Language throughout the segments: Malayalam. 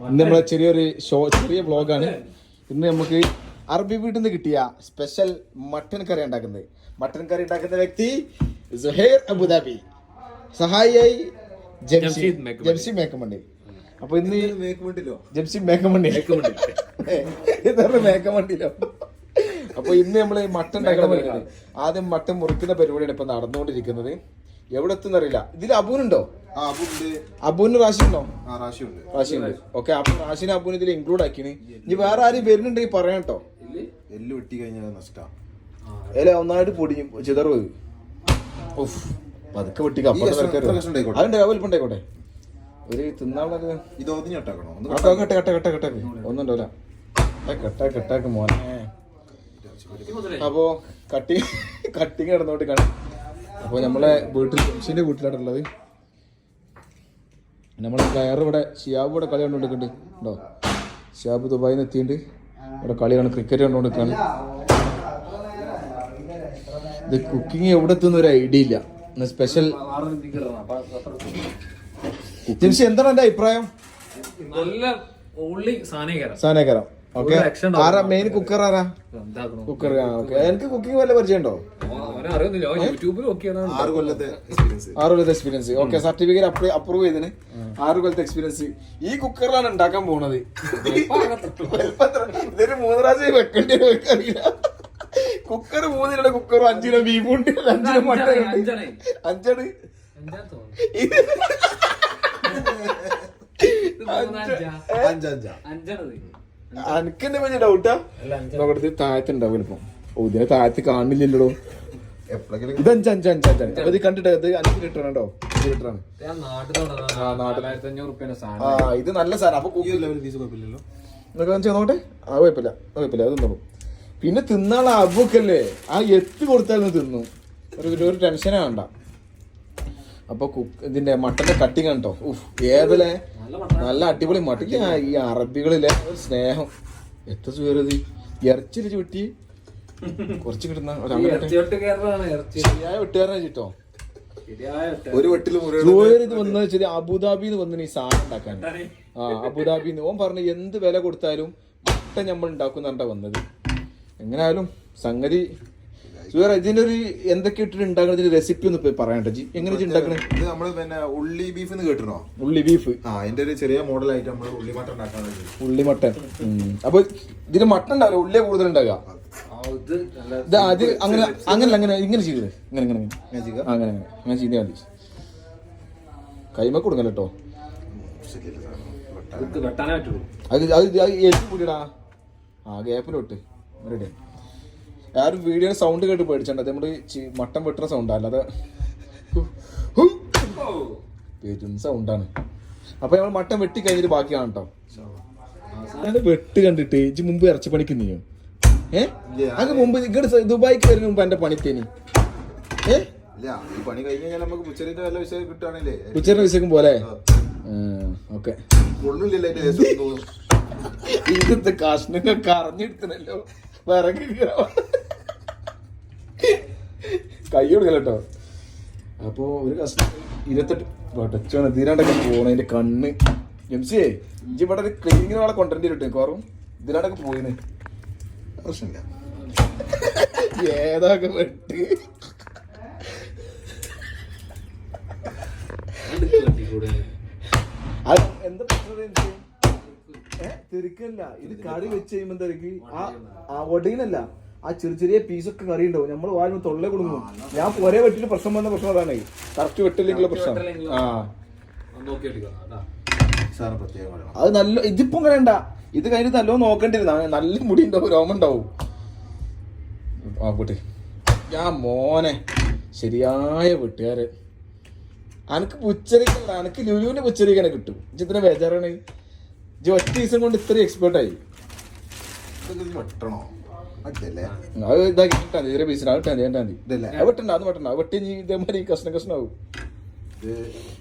ഇന്ന് നമ്മളെ ചെറിയ വ്ളോഗാണ്. ഇന്ന് നമുക്ക് അറബി വീട്ടിൽ നിന്ന് കിട്ടിയ സ്പെഷ്യൽ മട്ടൻ കറി ഉണ്ടാക്കുന്നത്. മട്ടൻ കറി ഉണ്ടാക്കുന്ന വ്യക്തി സുഹൈർ അബുദാബി, സഹായിയായി ജംഷി മേക്കമണ്ടി. അപ്പൊ ഇന്ന് ജംഷി മേക്കമണ്ടിലോ. അപ്പൊ ഇന്ന് നമ്മള് മട്ടൻ ഉണ്ടാക്കണം. ആദ്യം മട്ടൻ മുറിക്കുന്ന പരിപാടിയാണ് ഇപ്പൊ നടന്നുകൊണ്ടിരിക്കുന്നത്. എവിടെ എത്തുന്നറിയില്ല. ഇതിൽ അബൂനുണ്ടോ? അബൂന് റാഷിയുണ്ടോ? റാഷിയുണ്ട്. ഓക്കെ, അപ്പൊ റാഷിനെ അബൂന് ഇതിൽ ഇൻക്ലൂഡ് ആക്കിന്. ഇനി വേറെ ആരും വരുന്നുണ്ടെങ്കിൽ പറയാം കേട്ടോ. എല്ല് വെട്ടി കഴിഞ്ഞാൽ നഷ്ടം. ഒന്നായിട്ട് പൊടിഞ്ഞു ചിതറ് പോയി. പതുക്കെ വെട്ടിക്ക. അതുണ്ട്, വലിപ്പുണ്ടായിക്കോട്ടെ. ഒരു തിന്നാളത് ഒന്നുണ്ടോല കെട്ടാക്ക് മോനെ. അപ്പോ കട്ടിങ് കിടന്നോട്ട് കാണും. അപ്പോൾ നമ്മളെ വീട്ടിൽ ജംഷിന്റെ വീട്ടിലാണുള്ളത്. നമ്മളെ വേറെ ഇവിടെ ഷിയാബ് ഇവിടെ കളി കണ്ടുകൊണ്ടിരിക്കുന്നുണ്ട് ഉണ്ടോ. ഷിയാബ് ദുബായിൽ നിന്ന് എത്തിയിട്ടുണ്ട്. ഇവിടെ കളിയാണ്, ക്രിക്കറ്റ് കണ്ടുകൊണ്ടിരിക്കുകയാണ്. ഇത് കുക്കിംഗ് എവിടെ എത്തുന്ന ഒരു ഐഡിയ ഇല്ല. സ്പെഷ്യൽ ജംഷി, എന്താണ് എന്റെ അഭിപ്രായം? സാനേകരം. ഓക്കെ, ആരാ മെയിൻ കുക്കർ? ആരാ കുക്കർ? ഓക്കെ, എനിക്ക് കുക്കിംഗ് വല്ല പരിചയം ഉണ്ടോ? 6 കൊല്ലത്തെ എക്സ്പീരിയൻസ്. ഓക്കെ, സർട്ടിഫിക്കറ്റ് അപ്രൂവ് ചെയ്തിന്. 6 കൊല്ലത്തെ എക്സ്പീരിയൻസ്. ഈ കുക്കറിലാണ് ഉണ്ടാക്കാൻ പോണത്. ഇതൊരു 3 പ്രാവശ്യം വെക്കേണ്ടി അറിയില്ല. കുക്കർ 3 കിലോ കുക്കറും 5 കിലോ ബീഫുണ്ട്, 5 കിലോ മട്ടൻ, 5 അനക്കെന്നെ വലിയ ഡൗട്ടാ. നോക്കട്ടെ, താഴത്തുണ്ടാവും ചിലപ്പോ. ഇതിനെ താഴത്ത് കാണില്ലല്ലോ. ഇത് 5 അത് കണ്ടിട്ട് ഇത് 5 ലിറ്റർ ആണോ? 5 ലിറ്റർ ആണ്. ഇത് നല്ല സാധനം. അപ്പൊ നോക്കട്ടെ. കുഴപ്പമില്ല. അത് തിന്നോളൂ. പിന്നെ തിന്നാളെ അബുക്കല്ലേ, ആ എത്ത് കൊടുത്താലും തിന്നും. ഒരു ടെൻഷനേ വേണ്ട. അപ്പൊ ഇതിന്റെ മട്ടന്റെ കട്ടിങ് കണ്ടോ. ഏതല്ലേ നല്ല അടിപൊളി മട്ടൻ. ഈ അറബികളിലെ സ്നേഹം എത്ര സുഖത്. ഇറച്ചി വെട്ടി കുറച്ച് കിട്ടുന്ന ശരിയായ വെട്ടുകാരനെ ചിട്ടോ. ഒരു വെട്ടില് ഇത് വന്ന വെച്ചാൽ അബുദാബിന്ന് വന്നിന് ഈ സാധനം ഉണ്ടാക്കാൻ. അബുദാബിന്ന് ഓൻ പറഞ്ഞു എന്ത് വില കൊടുത്താലും മട്ടൻ നമ്മൾ ഉണ്ടാക്കുന്ന വന്നത്. എങ്ങനെയായാലും സംഗതി ഇതിനൊരു എന്തൊക്കെ ഇട്ടിട്ട് ഉണ്ടാക്കുന്ന റെസിപ്പി ഒന്ന് പറയണ്ട ജി. എങ്ങനെ ഉണ്ടാക്കണേ? ഇത് നമ്മള് പിന്നെ ഉള്ളി ബീഫ് കേട്ടിനോ? ഉള്ളി ബീഫ്. അതിന്റെ ഒരു ചെറിയ മോഡലായിട്ട് നമ്മള് ഉള്ളി മട്ടൻ ഉണ്ടാക്കാൻ. ഉള്ളി മട്ടൻ. അപ്പൊ ഇതിന് മട്ടൻ ഉണ്ടാവില്ല, ഉള്ളിയെ കൂടുതൽ ഉണ്ടാകുക. അത് അങ്ങനെ ഇങ്ങനെ ചെയ്തത്. അങ്ങനെ ചെയ്താൽ മതി. കൈമ കൊടുക്കല കേട്ടോ. അത് ഏറ്റവും കൂടിയടാ. ഗ്യാപ്പിലോട്ട് റെഡി. ആരും വീഡിയോ സൗണ്ട് കേട്ട് പേടിച്ചണ്ട. നമ്മള് മട്ടൻ വെട്ടുന്ന സൗണ്ടാ, അല്ലാതെ പേറ്റുന്ന സൗണ്ടാണ്. അപ്പൊ നമ്മൾ മട്ടൻ വെട്ടി കഴിഞ്ഞിട്ട് ബാക്കിയാണ് കേട്ടോ. വെട്ട് കണ്ടിട്ട് ഇജ്ജ് മുമ്പ് ഇറച്ചി പണിക്കുന്നോ? അത് മുമ്പ് ഇങ്ങോട്ട് ദുബായിക്ക് വരുന്ന മുമ്പ് എന്റെ പണിത്തേനി. ഉച്ചറിന്റെ വിശക്കും പോലെ. ഓക്കെ, ഇന്നത്തെ കാഷ്ണങ്ങൾക്ക് അറിഞ്ഞെടുത്തനല്ലോ. വിറക് കൈ കൊടുക്കല കേട്ടോ. അപ്പൊ ഒരു കഷ്ണം 28 വടച്ചാണ് ഇതിനാണ്ടൊക്കെ പോണതിന്റെ കണ്ണ്. എംസിയെ ഇജ്ജ് ഇവിടെ ഒരു ക്ലീനിങ്ങിന് വേളെ കൊണ്ടുവരേണ്ടി കിട്ടും കുറവും. ഇതിനാണ്ടൊക്കെ പോയിന് പ്രശ്നമില്ല. ഏതൊക്കെ വെട്ട് അത് എന്താ പ്രശ്നം? തിരക്കല്ല, ഇത് കറി വെച്ച് കഴിയുമ്പോ തിരക്ക് ആ ഒടീനല്ല, ആ ചെറിയ പീസൊക്കെ കറി ഉണ്ടാവും. നമ്മൾ വാഴുമ്പോ തൊള്ള കൊടുക്കും. ഞാൻ ഒരേ വെട്ടിട്ട് പ്രശ്നം വന്ന പ്രശ്നം അതാണ്. കറക്റ്റ് വെട്ടില്ലെങ്കിലുള്ള പ്രശ്നം. അത് നല്ല ഇതിപ്പം കഴിയണ്ട. ഇത് കഴിഞ്ഞ് നല്ലോ നോക്കേണ്ടിരുന്ന നല്ല മുടി ഉണ്ടാവും, രോമം ഉണ്ടാവും. പോട്ടെ. ഞാൻ മോനെ ശരിയായ വെട്ടുകാരൻ. അനക്ക് പുച്ചരിക്കണ്ട, അനക്ക് ലുലുവിന്റെ പുച്ചരിക്കനെ കിട്ടും. ഇത്ര ബേജാറാണ്. ഒറ്റ ദിവസം കൊണ്ട് ഇത്ര എക്സ്പേർട്ടായി. അത് ഇതാക്കി തീരെ പീസിന് വെട്ടണ്ട. അത് വെട്ടണ്ട. വെട്ടി ഇതേമാതിരി കഷ്ണാവും.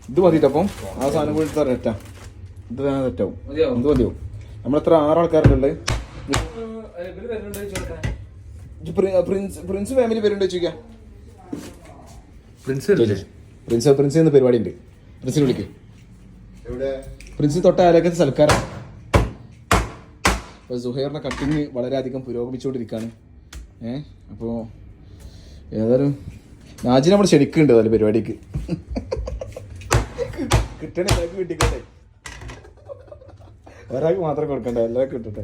ഇത് മതിട്ടപ്പം ആ സാധനം കൂടി തെറ്റാ. ഇത് തെറ്റാവും. എന്ത് മതിയാവും? നമ്മളെത്ര 6 ആൾക്കാരുള്ളത്. പ്രിൻസ് ഫാമിലി പേരുണ്ടോ ചോദിക്കാം. പ്രിൻസ് പരിപാടി ഉണ്ട്. പ്രിൻസിനെ വിളിക്കും. പ്രിൻസ് തൊട്ട അയലക്കത്തെ സൽക്കാരം. അപ്പോൾ സുഹൈറിൻ്റെ കട്ടിങ് വളരെയധികം പുരോഗമിച്ചുകൊണ്ടിരിക്കുകയാണ്. അപ്പോൾ ഏതായാലും നാജിനെ നമ്മൾ ക്ഷണിക്കുന്നുണ്ട് അതിൽ പരിപാടിക്ക്. കിട്ടണേ എല്ലാവർക്കും കിട്ടിക്കട്ടെ, ഒരാൾക്ക് മാത്രം കൊടുക്കണ്ട, എല്ലാവർക്കും കിട്ടട്ടെ.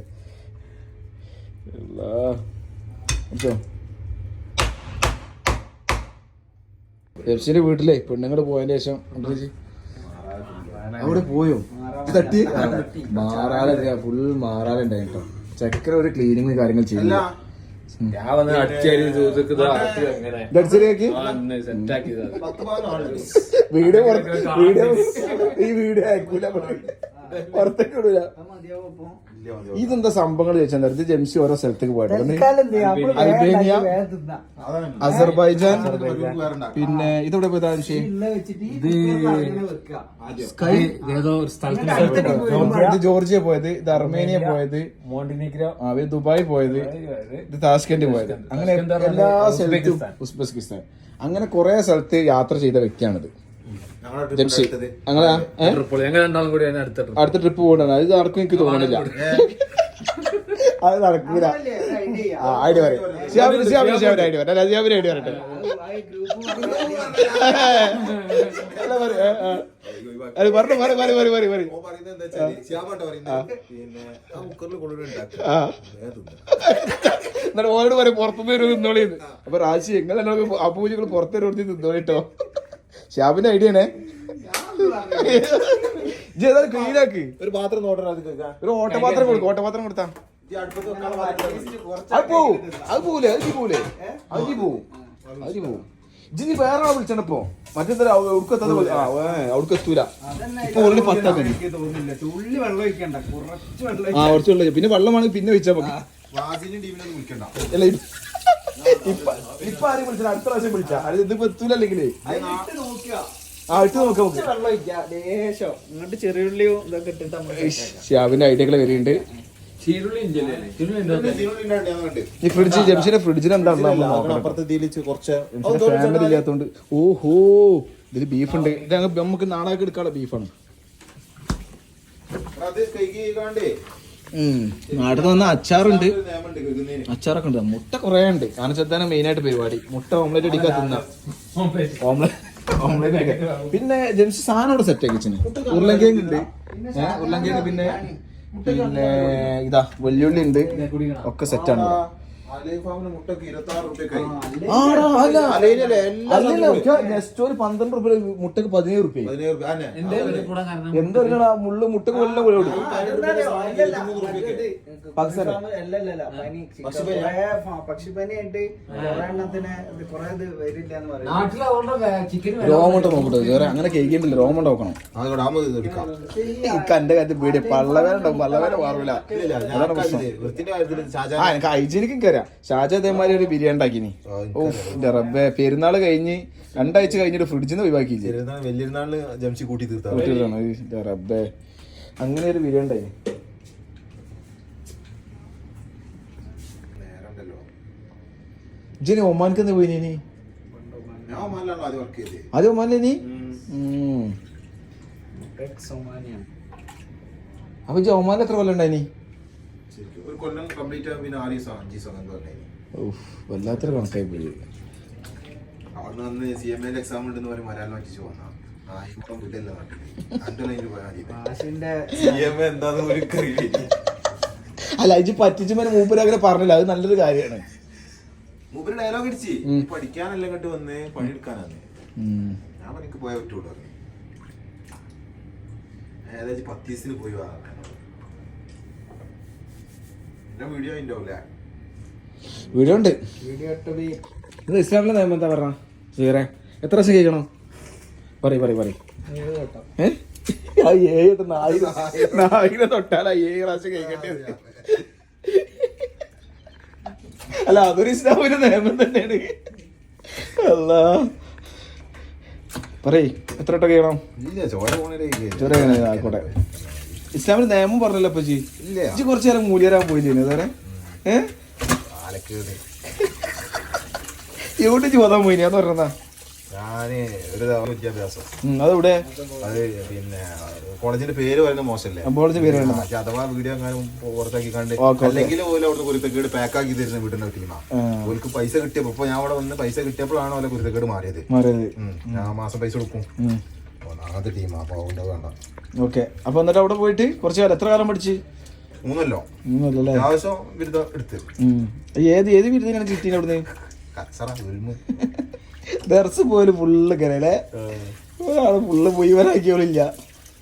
എഫ്സിന്റെ വീട്ടിലെ പെണ്ണുങ്ങൾ പോയതിന് ശേഷം അവിടെ പോയോ തട്ടി മാറാല ഫുൾ മാറാലുണ്ടായി കേട്ടോ. ചക്കര ഒരു ക്ലീനിങ് കാര്യങ്ങൾ ചെയ്യില്ല. വീഡിയോ ഈ വീഡിയോ അയക്കൂല, പുറത്തേക്ക് വിടൂല. ഇതെന്താ സംഭവങ്ങൾ ചോദിച്ചാൽ ഇത് ജെംസി ഓരോ സ്ഥലത്തേക്ക് പോയിട്ട് അൽബേനിയ, അസർബൈജാൻ, പിന്നെ ഇതെവിടെ പോയതാ ഇത് ജോർജിയ പോയത്, ഇത് അർമേനിയ പോയത്, മോണ്ടിനീഗ്രോ, ദുബായ് പോയത്, ഇത് താഷ്കന്റ് പോയത്, അങ്ങനെ എല്ലാ സ്ഥലത്തും ഉസ്ബെക്കിസ്ഥാൻ, അങ്ങനെ കുറെ സ്ഥലത്ത് യാത്ര ചെയ്ത വ്യക്തിയാണിത് ജംഷി. അങ്ങനെ അടുത്ത ട്രിപ്പ് പോകണ്ട, അത് നടക്കും എനിക്ക് തോന്നുന്നില്ല. അത് നടക്കൂല. ഐഡിയ പറയും ഐഡിയ വരട്ടെ, ഐഡിയ വരട്ടെ. എന്നിട്ട് ഓരോട് പറയും പുറത്തുനിന്ന് ഒരു തിന്നോളിന്ന്. അപ്പൊ റാശി എങ്ങനെ അപ്പൂജികൾ പുറത്തൊരു കൊടുത്ത് തിന്നോളിട്ടോ. ഷാബിന്റെ ഐഡിയനെ ക്ലീനാക്ക്. ഒരു പാത്രം ഒരു ഓട്ടപാത്രം കൊടുക്കും, ഓട്ടപാത്രം കൊടുത്താ അത് പോവും. അത് പോവൂലേ, അത് പോവൂലേ, അത് പോവും, അത് പോവും. ഇജ്ജി വേറെ ആളെ വിളിച്ചപ്പോ മറ്റേ അവിടുക്കെത്താതെ അവിടുക്ക് എത്തൂല. ഇപ്പൊ ഓൾറെഡി 10 കുറച്ച് വെള്ളം, പിന്നെ വെള്ളമാണെങ്കിൽ പിന്നെ വെച്ചാൽ മതി. അല്ല ഇപ്പൊ ആരും വിളിച്ചാൽ അടുത്ത പ്രാവശ്യം വിളിച്ചാ അത് ഇതിപ്പോ എത്തൂല. അല്ലെങ്കിൽ ഷാബിന്റെ ഐഡിയകൾ വരുന്നുണ്ട്. ഈ ഫ്രിഡ്ജ് ജംഷിന്റെ ഫ്രിഡ്ജിന് എന്താണല്ലോ ഫാമിലി ഇല്ലാത്തോണ്ട്. ഓഹോ ഇതില് ബീഫ് ഉണ്ട്. ഇത് നമുക്ക് നാളേക്ക് എടുക്കാനുള്ള ബീഫാണ്. നാട്ടിൽ വന്ന അച്ചാറുണ്ട്, അച്ചാറൊക്കെ ഉണ്ട്. മുട്ട കുറെ ഉണ്ട്. കാരണം ചെറുതാണ് മെയിൻ ആയിട്ട് പരിപാടി. മുട്ട ഓംലെറ്റ് അടിക്കാൻ തിന്ന ഓംലെറ്റ്. പിന്നെ ജംഷി സാധനം ഇവിടെ സെറ്റ് ആക്കിച്ചിന്. ഉരുളൻകിഴങ്ങ് ഉണ്ട്, ഉരുളൻകിഴങ്ങ്, പിന്നെ ഇതാ വെല്ലുള്ളി ഉണ്ട്, ഒക്കെ സെറ്റാണ്. ജസ്റ്റ് ഒരു 12 രൂപ മുട്ടക്ക് 17 രൂപ. എന്താ മുള്ളു മുട്ടക്ക് കൊല്ലം കൊടുക്കും. രോമുട്ട നോക്കട്ടെ, അങ്ങനെ കേൾക്കില്ല. രോമുട്ട നോക്കണം. എന്റെ കാര്യത്തിൽ പേടി പള്ളവേന ഉണ്ടാവും, പള്ളവേന മാറൂല. എനിക്ക് ഹൈജീനിക്കും കയറാം. ഷാജ അതേമാതിരി ഒരു ബിരിയാണി ഉണ്ടാക്കിനി. ഓ എന്റെ റബ്ബേ, പെരുന്നാള് കഴിഞ്ഞ് 2 ആഴ്ച കഴിഞ്ഞിട്ട് ഫ്രിഡ്ജിൽ നിന്ന് ഒഴിവാക്കി. റബ്ബേ, അങ്ങനെ ഒരു ബിരിയാണി ഉണ്ടായി. ഇജ്ജിന് ഒമാൻക്ക് എന്താ പോയി? നീ അത് ഒമാനിലെ നീ? അപ്പൊ ഇജ്ജ് ഒമാനിൽ എത്ര കൊല്ലം ഉണ്ടായി? വല്ലാത്തൊരു കണക്കായി പോയി. അല്ല ഇജ്ജ് പറ്റിച്ച് മൂപ്പര് അങ്ങനെ പറഞ്ഞില്ല, അത് നല്ലൊരു കാര്യമാണ്. മൂപ്പര് ഡയലോഗ് അടിച്ച് പഠിക്കാനല്ല ഇങ്ങോട്ട് വന്ന് പണിയെടുക്കാനാണ്. ഞാൻ എനിക്ക് പോയാൽ പറ്റൂട്ടോ. ഏതായാലും 10 ദിവസത്തിന് പോയി വീഡിയോ ഉണ്ട്. ഇത് ഇസ്ലാമിലെ നിയമം എന്താ പറഞ്ഞ വേറെ എത്ര വർഷം കഴിക്കണം? പറയും നായിനെ തൊട്ടാലാ 7 പ്രാവശ്യം കഴിക്കട്ടെ. അല്ല അതൊരു ഇസ്ലാമിന്റെ നിയമം തന്നെയാണ്. അല്ല പറയ് എത്ര വട്ടം കഴിയണം? ആയിക്കോട്ടെ. ഇസ്ലാമിന്റെ നിയമം പറഞ്ഞല്ലോ അപ്പൊ ജി കുറച്ചു നേരം മൂല്യരാൻ പോയില്ലേ? അതേ എവിടെ ചോദാൻ പോയിനി? അത് പറഞ്ഞാ ഞാന് ഒരു തവണ വിദ്യാഭ്യാസം അതെവിടെ അത് പിന്നെ കോളേജിന്റെ പേര് പറയുന്നത് മോശമല്ലേ, കോളേജ് പേര് അഥവാ വീഡിയോ എങ്ങാനും പുറത്താക്കി കണ്ട് അല്ലെങ്കിൽ ഓല അവിടുന്ന് കുരുത്തക്കേട് പാക്കാക്കി തരുന്ന വീടിന്റെ ടീമാ. ഓർക്ക് പൈസ കിട്ടിയപ്പോ ഇപ്പൊ ഞാൻ അവിടെ വന്ന് പൈസ കിട്ടിയപ്പോഴാണ് ഓല കുരുത്തക്കേട് മാറിയത്. ഞാൻ മാസം പൈസ കൊടുക്കും അങ്ങനത്തെ ടീമാ. അപ്പൊ അതുകൊണ്ട് വേണ്ട. ഓക്കെ. അപ്പൊ എന്നിട്ട് അവിടെ പോയിട്ട് കുറച്ച് കാലം എത്ര കാലം പഠിച്ച്? 3 കൊല്ലം. പ്രാവശ്യം ബിരുദം എടുത്ത്. ഏത് ബിരുദം കിട്ടി അവിടുന്ന്? കച്ചറ ദർസ് പോലും ഫുള്ള് കരല്ലേ, ഒരാള് ഫുള്ള് മുഴുവനാക്കിയോളില്ല.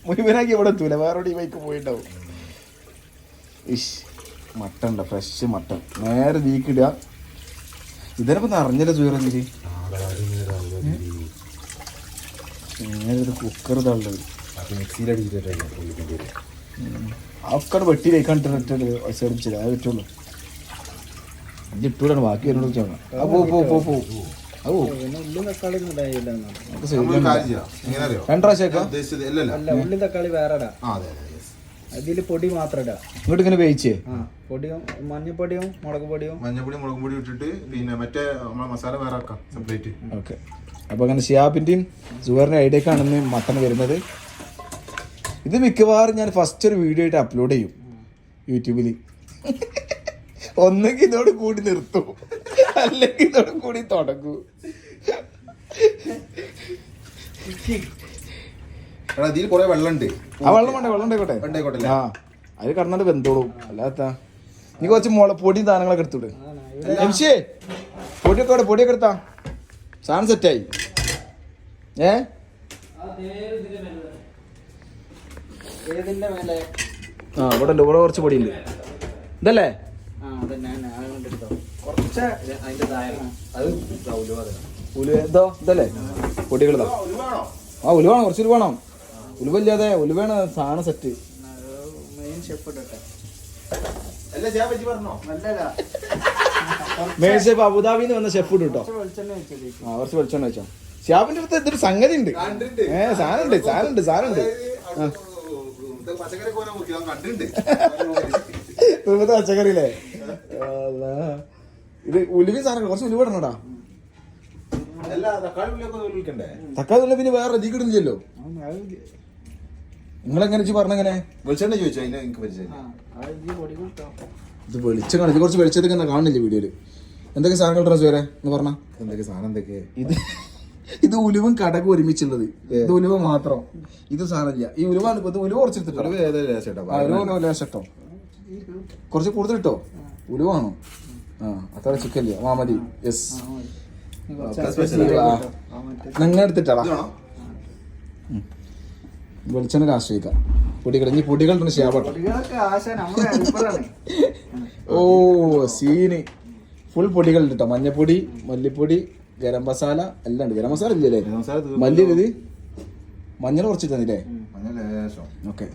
മുഴുവനാക്കി ഇവിടെ എത്തൂല, വേറെ ബൈക്ക് പോയിണ്ടാവും. ഇഷ് മട്ടൻ ഉണ്ടോ, ഫ്രഷ് മട്ടൻ നേരെ വീക്കിടുക. ഇതിനിപ്പോ നിറഞ്ഞല്ലോ ചൂറെന്തിരി നേരെ ഒരു കുക്കർ ഇതാണുള്ളത്. ഒക്കെ വെട്ടി വയ്ക്കാണ്ടിട്ട് സെർച്ചില്ല, അത് പറ്റുള്ളൂ. അഞ്ച് ഇട്ടൂടാണ് ബാക്കി വരുന്നത് ചോദിച്ചാൽ. ഉള്ളി തക്കാളി വേറെ അതില് പൊടി മാത്രം ഇടാം. ഇങ്ങോട്ട് ഇങ്ങനെ വേവിച്ചേ പൊടിയും മഞ്ഞപ്പൊടിയും മുളക് പൊടിയും ഇട്ടിട്ട് പിന്നെ മറ്റേ മസാല വേറെ ആക്കാം സെപ്പറേറ്റ്. ഓക്കെ. അപ്പൊ അങ്ങനെ ഷിയാബിന്റെയും സുഹറിന്റെ ഐഡിയക്കാണെന്ന് മട്ടൺ വരുന്നത്. ഇത് മിക്കവാറും ഞാൻ ഫസ്റ്റ് ഒരു വീഡിയോ ആയിട്ട് അപ്ലോഡ് ചെയ്യും യൂട്യൂബിൽ. ഒന്നെങ്കിൽ ഇതോട് കൂടി നിർത്തും, അല്ലെങ്കിൽ ഇതോട് കൂടി തുടങ്ങൂ. ഇതിൽ കുറെ വെള്ളമുണ്ട്. ആ വെള്ളം വേണ്ടേ, വെള്ളം ഉണ്ടായിക്കോട്ടെ. ആ അത് കടന്നാണ്ട് വെന്തോളും. അല്ലാത്ത നീ കുറച്ച് പൊടിയും സാധനങ്ങളൊക്കെ എടുത്തോട്ട് പൊടിയൊക്കെ എടുത്താ സാധനം സെറ്റായി. ആ ഇവിടെ ഉണ്ട്, ഇവിടെ കുറച്ച് പൊടിയുണ്ട്. ഇതല്ലേ ഇതല്ലേ പൊടികളിതാ. ആ ഉലുവാണ്, കുറച്ച് ഉലുവാണോ? ഉലുവല്ലാതെ ഉലുവാണ് സാധനം സെറ്റ്. മെയിൻ ഷെഫ് അബുദാബിന്ന് വന്ന ഷെഫ് ഇട്ടു കേട്ടോ. ആ കുറച്ച് വെളിച്ചെണ്ണ വെച്ചോ. ഷാബിന്റെ അടുത്ത് ഇതൊരു സംഗതി ഉണ്ട്. സാധനം ഉണ്ട്. പച്ചക്കറിയില്ലേ ഇത് ഉലുവി സാധനങ്ങൾ കുറച്ച് ഉലുവ ഇടണോടാ. തക്കാളി ഉള്ള പിന്നെ വേറെ അധികം ഇടുന്നില്ലല്ലോ. നിങ്ങളെങ്ങനെ പറഞ്ഞെങ്ങനെ വെളിച്ചെണ്ണ ചോദിച്ചു? ഇത് വെളിച്ചം കാണിച്ചു, കുറച്ച് വെളിച്ചത്തൊക്കെ എന്നാ കാണില്ലേ വീഡിയോയില്. എന്തൊക്കെ സാധനങ്ങൾ ഇടണം ചോരെ എന്ന് പറഞ്ഞാ? എന്തൊക്കെ സാധനം എന്തൊക്കെ? ഇത് ഉലുവും കടകും ഒരുമിച്ചുള്ളത്. ഇത് ഉലുവ മാത്രം, ഇത് സാധനമില്ല. ഈ ഉലുവാണ് ഇപ്പൊ. ഉലുവ കുറച്ചെടുത്തിട്ടോ, ലേശട്ടോ കുറച്ച് കൂടുതൽ ഇട്ടോ. ഉലുവാണോ? ആ അത്ര ചിക്കല്ല മാമതി. യെസ് നിങ്ങൾ എടുത്തിട്ടാ വെളിച്ചെണ്ണ ആശ്രയിക്കാം. പൊടികൾ ഇനി പൊടികളുണ്ട് ഷാബട്ടോ. ഓ സീന് ഫുൾ പൊടികളുണ്ട് കേട്ടോ. മഞ്ഞപ്പൊടി, മല്ലിപ്പൊടി, ഗരം മസാല എല്ലാം ഉണ്ട്. ഗരം മസാല ഇല്ലല്ലേ? മല്ലി ഇത് മഞ്ഞൾ കുറച്ച് തന്നില്ലേ? ഓക്കെ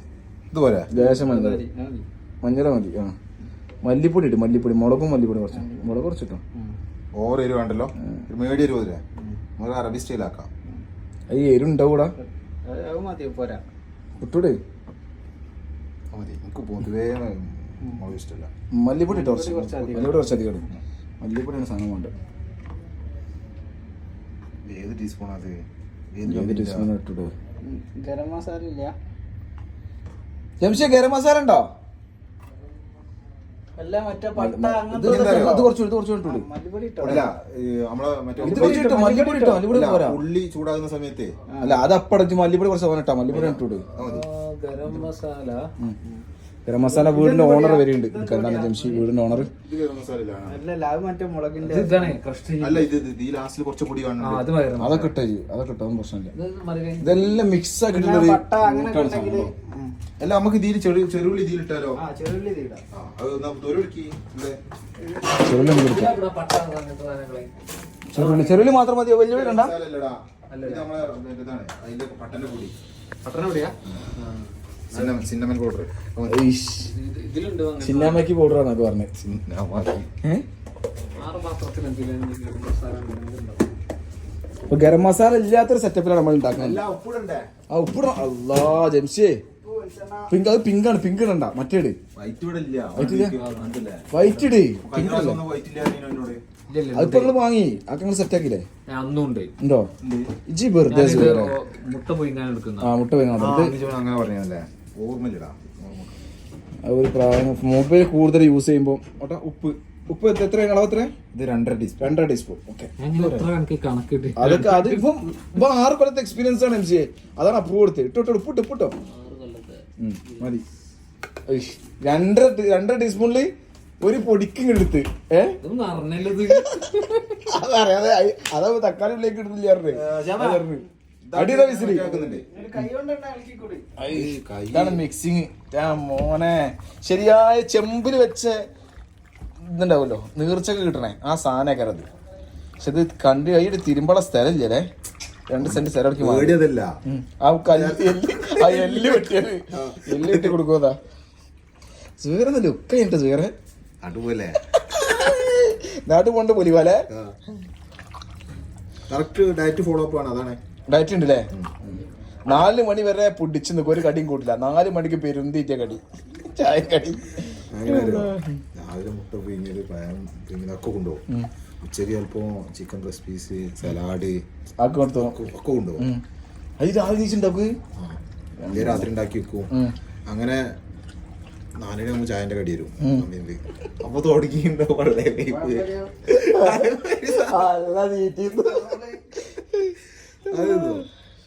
ഇതുപോലെ ലേശം മഞ്ഞൾ മതി. ആ മല്ലിപ്പൊടി ഇട്ട്, മല്ലിപ്പൊടി, മുളകും മല്ലിപ്പൊടി കുറച്ച്, മുളക് കുറച്ചിട്ടോ. ഓവർ എരിവ് വേണ്ടല്ലോ, മീഡിയം എരിവ് തരാം. നമുക്ക് അറബി സ്റ്റൈലാക്കാം. ഈ എരുണ്ടാവൂടാ ഇട്ടൂടെ? മതി, എനിക്ക് പൊതുവേ മുളക് ഇഷ്ടമല്ല. മല്ലിപ്പൊടി ഇട്ടോ, മല്ലിപ്പൊടി കുറച്ച് അധികം ഇടും. മല്ലിപ്പൊടിയാണ് സാധനം വേണ്ടത്. ഏത് ടീസ്പൂൺ അത്? ഏത് ടീസ്പൂൺ ഇട്ടൂടെ? ഗരം മസാല ഇല്ല. ജംഷേ ഗരം മസാല ഉണ്ടോ? ഉള്ളി ചൂടാകുന്ന സമയത്ത് അല്ല അത് അപ്പടച്ച് മല്ലിപ്പൊടി കുറച്ച് തോന്നിട്ടാ. മല്ലിപ്പൊടി ഇട്ടൂടെ? ഗരം മസാല വീടിന്റെ ഓണർ വരെയുണ്ട്. എന്താണ് ജംഷി വീടിന്റെ ഓണർ? അതൊക്കെ ഇട്ടേ, അതൊക്കെ ഇട്ടോ, പ്രശ്നമില്ല. ഇതെല്ലാം മിക്സ് ആക്കിയിട്ടുള്ളത് അല്ല. നമുക്ക് ഇതിൽ ചെറുള്ളി ഇതിൽ ഇട്ടാലോ? ചെറുള്ളി മാത്രം മതിയോ? വലിയ വീടണ്ട. സിന്നമൻ പൗഡർ, സിന്നാമക്കി പൗഡർ ആണൊക്കെ പറഞ്ഞത്. ഇപ്പൊ ഗരം മസാല ഇല്ലാത്തൊരു സെറ്റപ്പിലാണ് നമ്മൾ ഉണ്ടാക്കുന്നത്. ആ ഉപ്പിടണം. അല്ലാ ജംഷേ പിങ്ക്, അത് പിങ്കാണ്. പിങ്ക് ഇടണ്ട, മറ്റേട് വൈറ്റ് ഇട്. പിങ്ക് അതിപ്പോ നിങ്ങള് വാങ്ങി അതൊക്കെ നിങ്ങൾ സെറ്റ് ആക്കില്ലേ? അന്നും ഉണ്ട്. ഉണ്ടോ? ഇജി വെറുതെ മുട്ട പോയിങ്ങാൻ എടുക്കുന്ന മുട്ട പോയി അങ്ങനെ പറഞ്ഞല്ലേ, ഓർമ്മയില്ലടാ. ഒരു പ്രായം മൊബൈൽ കൂടുതൽ യൂസ് ചെയ്യുമ്പോൾ ഉപ്പ് എത്ര അളവ് എത്ര? ഇത് 2.5 ടീസ്പൂൺ. ഓക്കെ, കണക്കിട്ട് അതൊക്കെ അത് ഇപ്പം 6 കൊല്ലത്തെ എക്സ്പീരിയൻസ് ആണ് MCA. അതാണ് അപ്രൂവ് കൊടുത്ത്. ഇട്ടോ മതി. 2.5 ടീസ്പൂണില് ഒരു പൊടിക്കും എടുത്ത് അതറിയാതെ അതാ തക്കാളി ഉള്ളിലേക്ക് ഇടുന്നില്ല. അടിയുടെ വിസിൽ ഇതാണ് മിക്സിങ്. മോനെ ശരിയായ ചെമ്പിൽ വെച്ച ഇതുണ്ടാവുമല്ലോ, നീർച്ചൊക്കെ കിട്ടണേ ആ സാധനമൊക്കെ അത്. പക്ഷെ ഇത് കണ്ടു കഴിഞ്ഞിട്ട് തിരുമ്പള സ്ഥലം ഇല്ലേ, 2 സെന്റ് സ്ഥലം പേടിയതല്ല. ആ എല്ല് വെട്ടിയത് എല്ല് വെട്ടി കൊടുക്കുമതാ സുഖരന്നല്ലേ ഒക്കെ ഉണ്ട് സുഖര അതുപോലെ നാട്ടിൽ കൊണ്ട് പൊലിവാലേ. കറക്റ്റ് ഡയറ്റ് ഫോളോ അപ്പ് ആണ്. അതാണ് ഡയറ്റ് ഉണ്ടല്ലേ. 4 മണി വരെ പൊടിച്ച് നിൽക്കും, ഒരു കടിയും കൂട്ടില്ല. 4 മണിക്ക് പെരുന്തീറ്റ കടി, ചായ കടി. രാവിലെ മുട്ട പിഴിഞ്ഞത് പിഴിഞ്ഞതൊക്കെ കൊണ്ടുപോകും. ഉച്ചക്ക് ചിലപ്പോ ചിക്കൻ റെസിപ്പീസ്, സലാഡ് ഒക്കെ കൊണ്ടുപോകും. അത് രാവിലെ നീച്ചുണ്ടാക്കൂ, രാത്രി ഉണ്ടാക്കി വെക്കും. അങ്ങനെ 4 മണി ചായന്റെ കടി വരും. അപ്പൊ തുടങ്ങിയിട്ടുണ്ടാവും വളരെ.